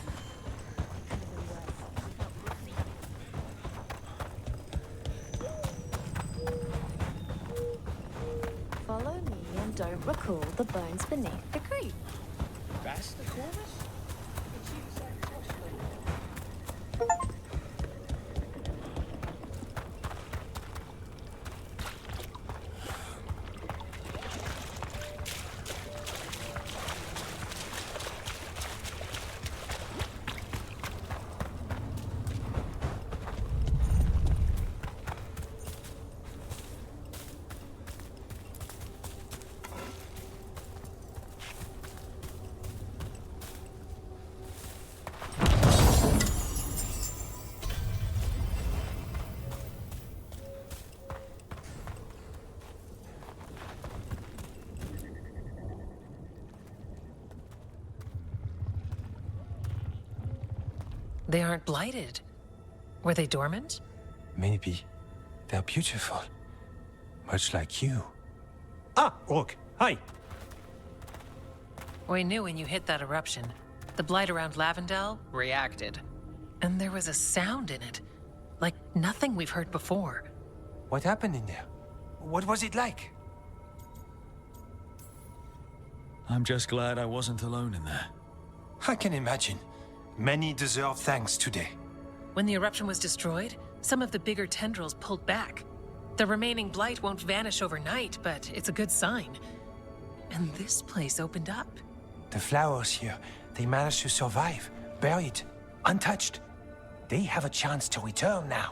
Follow me and don't recall the bones beneath the creek. That's the chorus? They aren't blighted. Were they dormant? Maybe. They're beautiful. Much like you. Ah, Rook. Hi. We knew when you hit that eruption. The blight around Lavendel reacted. And there was a sound in it. Like nothing we've heard before. What happened in there? what was it like? I'm just glad I wasn't alone in there. I can imagine. Many deserve thanks today. When the eruption was destroyed, some of the bigger tendrils pulled back. The remaining blight won't vanish overnight, but it's a good sign. And this place opened up. The flowers here, they managed to survive, buried, untouched. They have a chance to return now.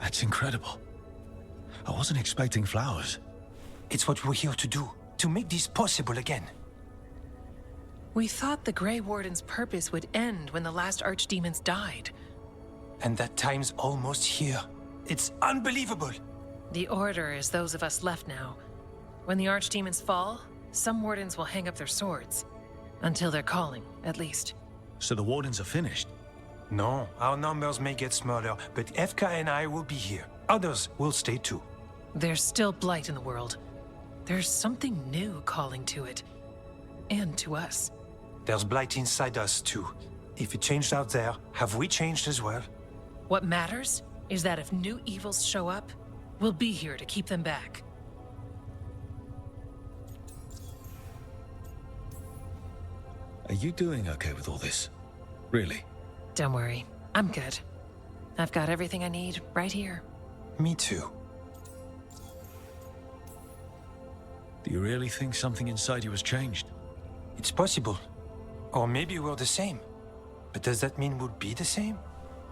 That's incredible. I wasn't expecting flowers. It's what we're here to do, to make this possible again. We thought the Grey Warden's purpose would end when the last archdemons died. And that time's almost here. It's unbelievable. The Order is those of us left now. When the archdemons fall, some wardens will hang up their swords. Until their calling, at least. So the wardens are finished? No, our numbers may get smaller, but FK and I will be here. Others will stay too. There's still blight in the world. There's something new calling to it. And to us. There's blight inside us too. If it changed out there, have we changed as well? What matters is that if new evils show up, we'll be here to keep them back. Are you doing okay with all this? Really? Don't worry, I'm good. I've got everything I need right here. Me too. Do you really think something inside you has changed? It's possible. Or maybe we're the same. But does that mean we'll be the same?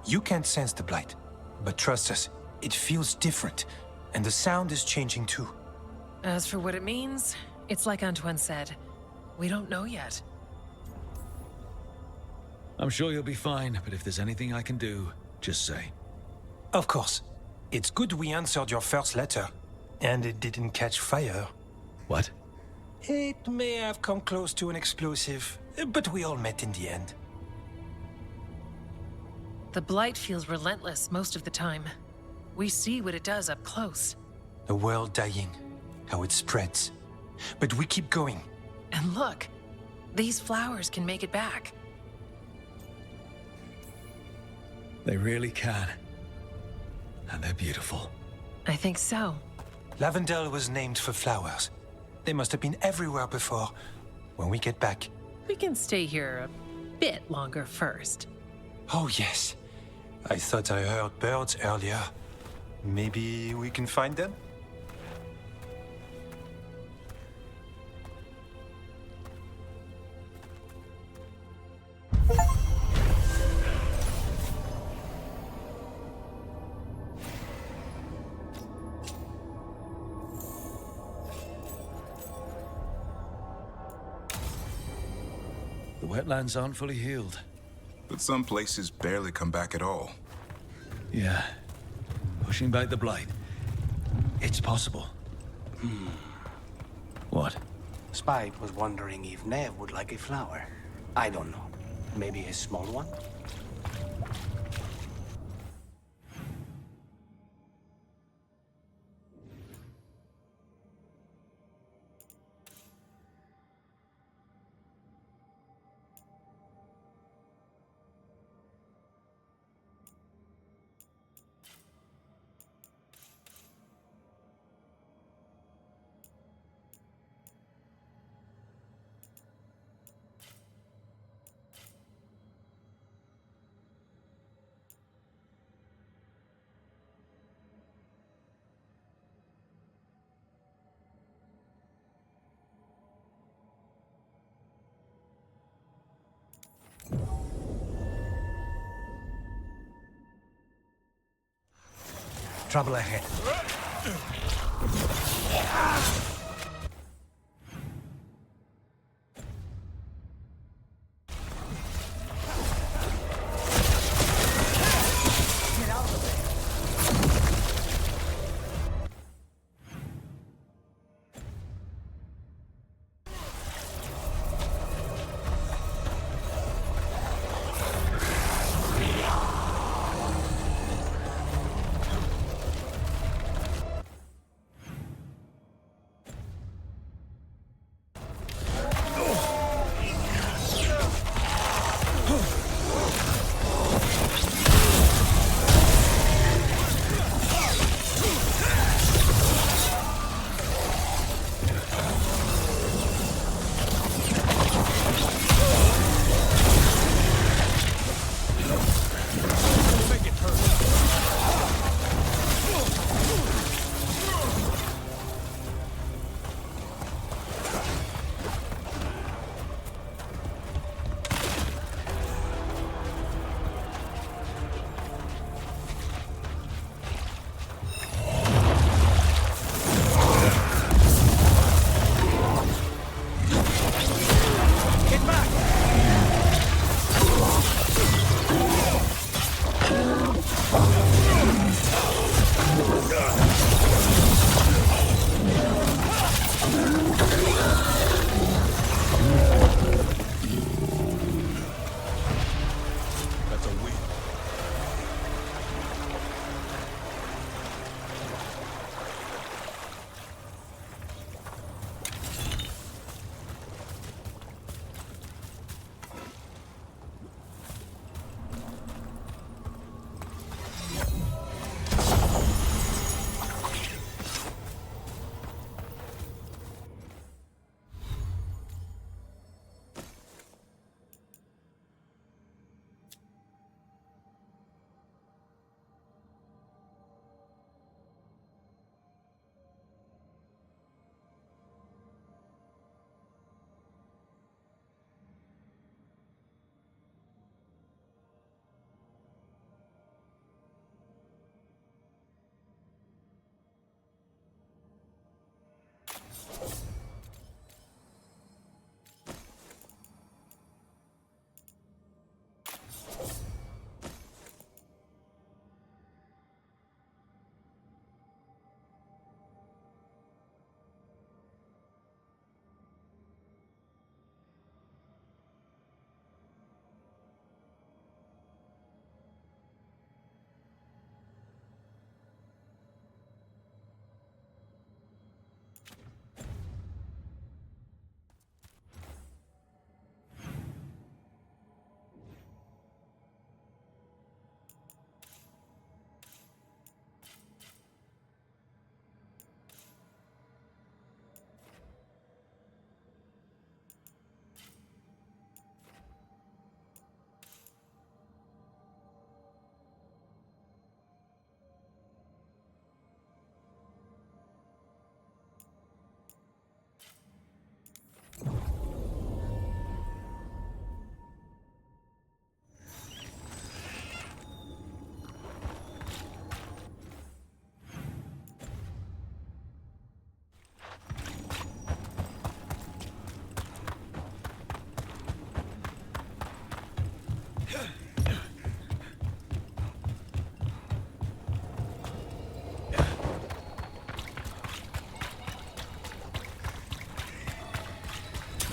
You can't sense the blight. But trust us, it feels different. And the sound is changing too. As for what it means, it's like Antoine said. We don't know yet. I'm sure you'll be fine, but if there's anything I can do, just say. Of course. It's good we answered your first letter. And it didn't catch fire. What? It may have come close to an explosive, but we all met in the end. The blight feels relentless most of the time. We see what it does up close. A world dying, how it spreads. But we keep going. And look, these flowers can make it back. They really can. And they're beautiful. I think so. Lavendel was named for flowers. They must have been everywhere before. When we get back... We can stay here a bit longer first. Oh, yes. I thought I heard birds earlier. Maybe we can find them? The wetlands aren't fully healed. But some places barely come back at all. Yeah. Pushing back the blight. It's possible. What? Spike was wondering if Nev would like a flower. I don't know. Maybe a small one? Trouble ahead.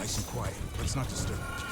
Nice and quiet. Let's not disturb it.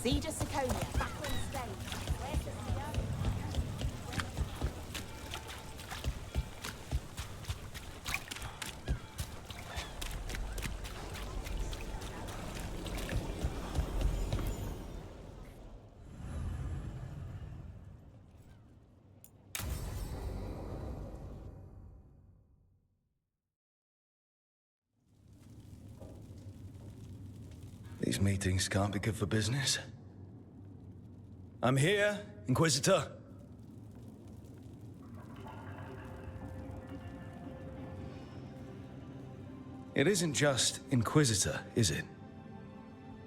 Siege of Spokojno, back on stage. Where's the CEO? These meetings can't be good for business. I'm here, Inquisitor. It isn't just Inquisitor, is it?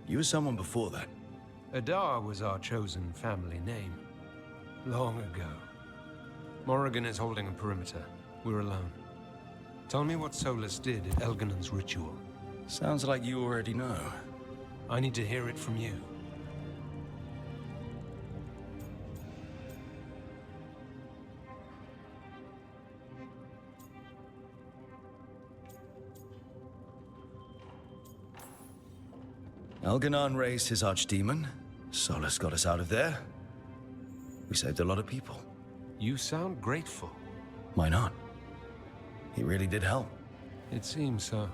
You were someone before that. Adar was our chosen family name. Long ago. Morrigan is holding a perimeter. We're alone. Tell me what Solus did at Elganon's ritual. Sounds like you already know. I need to hear it from you. Elganon raised his archdemon. Solus got us out of there. We saved a lot of people. You sound grateful. Why not? He really did help. It seems so.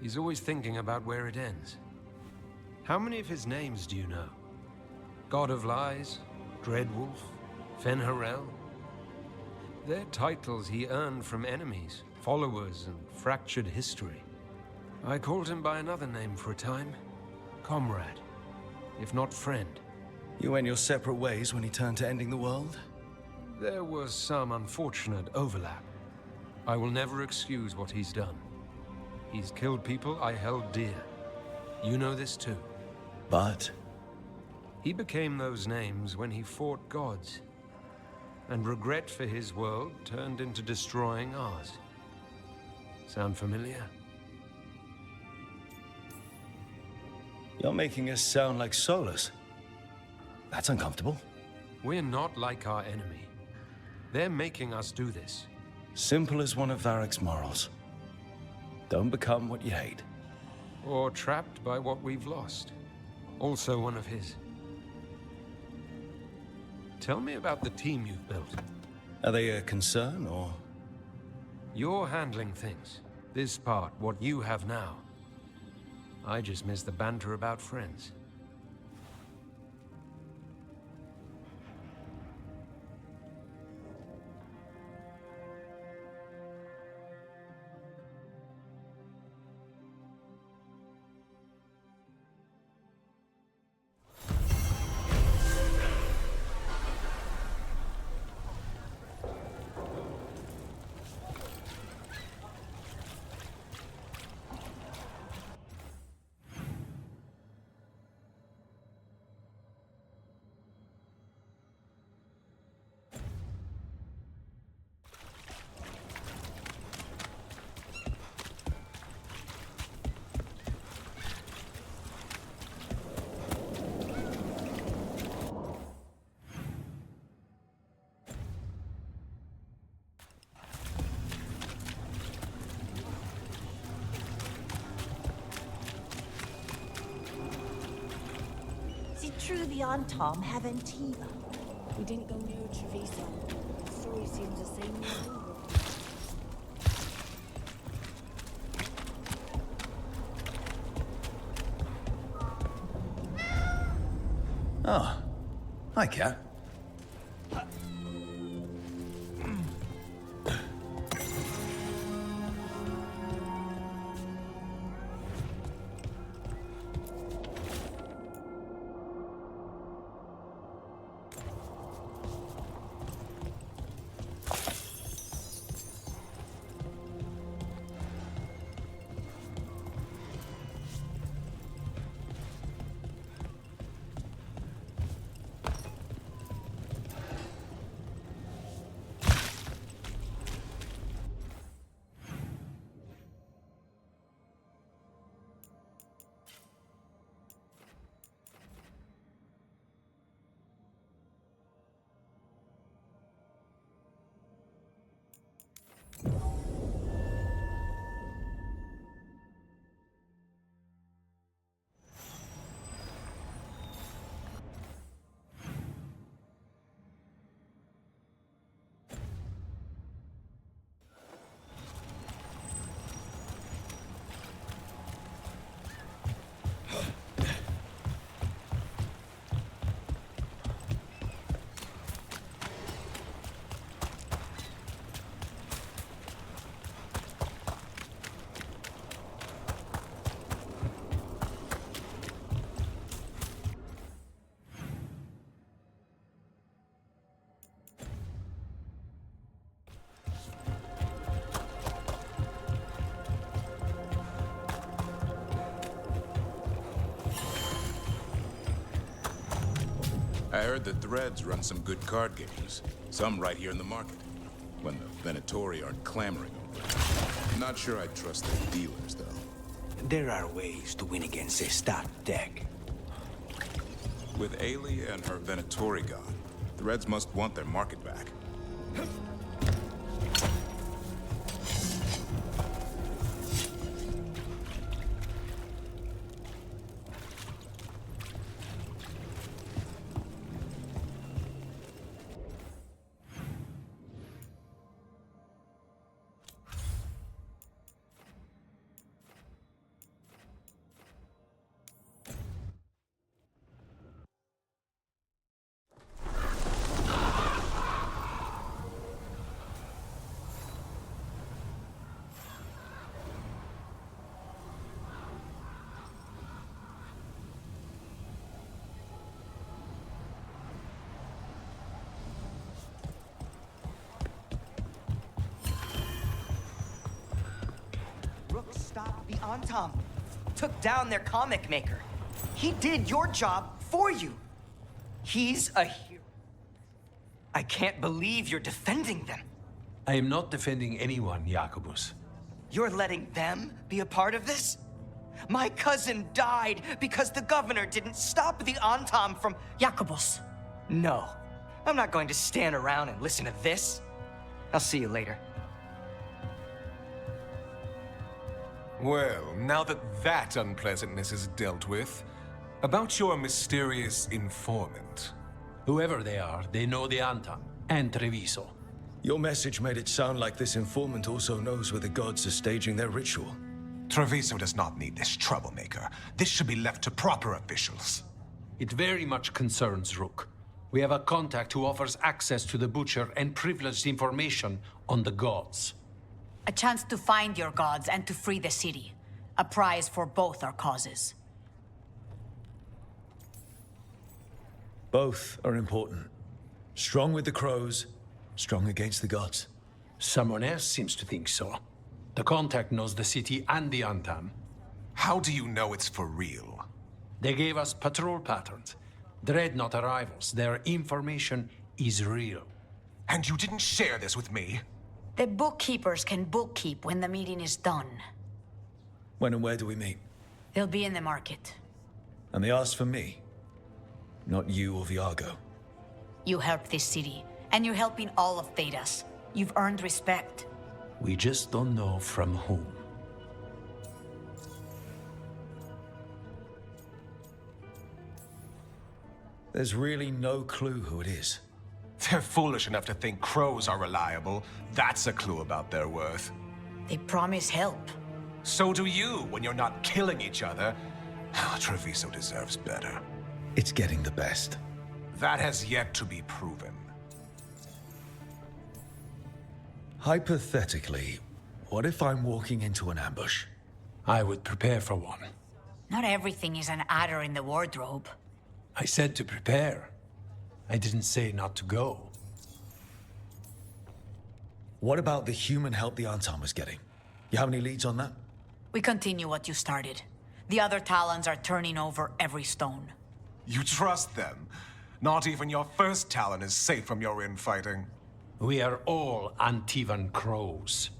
He's always thinking about where it ends. How many of his names do you know? God of Lies, Dreadwolf, Fen'Harel? They're titles he earned from enemies, followers, and fractured history. I called him by another name for a time. comrade, if not friend. You went your separate ways when he turned to ending the world? There was some unfortunate overlap. I will never excuse what he's done. He's killed people I held dear. You know this too. But? He became those names when he fought gods. And regret for his world turned into destroying ours. Sound familiar? You're making us sound like Solus. That's uncomfortable. We're not like our enemy. They're making us do this. Simple as one of Varric's morals. Don't become what you hate. Or trapped by what we've lost. Also one of his. Tell me about the team you've built. Are they a concern, or...? You're handling things. This part, what you have now. I just miss the banter about friends. True, the Antom have Antiva. We didn't go near Treviso. The story seems the same way. Oh. Hi, Cat. I heard the Threads run some good card games. Some right here in the market. When the Venatori aren't clamoring over it. Not sure I'd trust their dealers, though. There are ways to win against a stacked deck. With Ailey and her Venatori gone, Threads must want their market back. Antam took down their comic maker. He did your job for you. He's a hero. I can't believe you're defending them. I am not defending anyone, Jacobus. You're letting them be a part of this? My cousin died because the governor didn't stop the Antam from... Jacobus. No. I'm not going to stand around and listen to this. I'll see you later. Well, now that unpleasantness is dealt with, about your mysterious informant. Whoever they are, they know the Antam and Treviso. Your message made it sound like this informant also knows where the gods are staging their ritual. Treviso does not need this troublemaker. This should be left to proper officials. It very much concerns Rook. We have a contact who offers access to the Butcher and privileged information on the gods. A chance to find your gods and to free the city. A prize for both our causes. Both are important. Strong with the crows, strong against the gods. Someone else seems to think so. The contact knows the city and the Antam. How do you know it's for real? They gave us patrol patterns. Dreadnought arrivals. Their information is real. And you didn't share this with me? The bookkeepers can bookkeep when the meeting is done. When and where do we meet? They'll be in the market. And they asked for me, not you or Viago. You helped this city, and you're helping all of Thedas. You've earned respect. We just don't know from whom. There's really no clue who it is. They're foolish enough to think crows are reliable. That's a clue about their worth. They promise help. So do you when you're not killing each other. Treviso deserves better. It's getting the best. That has yet to be proven. Hypothetically, what if I'm walking into an ambush? I would prepare for one. Not everything is an adder in the wardrobe. I said to prepare. I didn't say not to go. What about the human help the Antam was getting? You have any leads on that? We continue what you started. The other Talons are turning over every stone. You trust them? Not even your first Talon is safe from your infighting. We are all Antivan crows.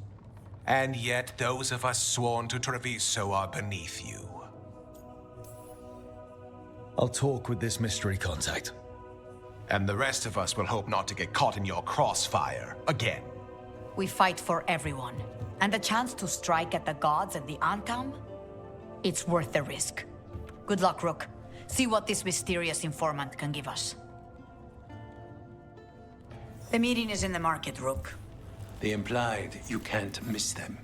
And yet those of us sworn to Treviso are beneath you. I'll talk with this mystery contact. And the rest of us will hope not to get caught in your crossfire again. We fight for everyone. And the chance to strike at the gods and the Antam? It's worth the risk. Good luck, Rook. See what this mysterious informant can give us. The meeting is in the market, Rook. They implied you can't miss them.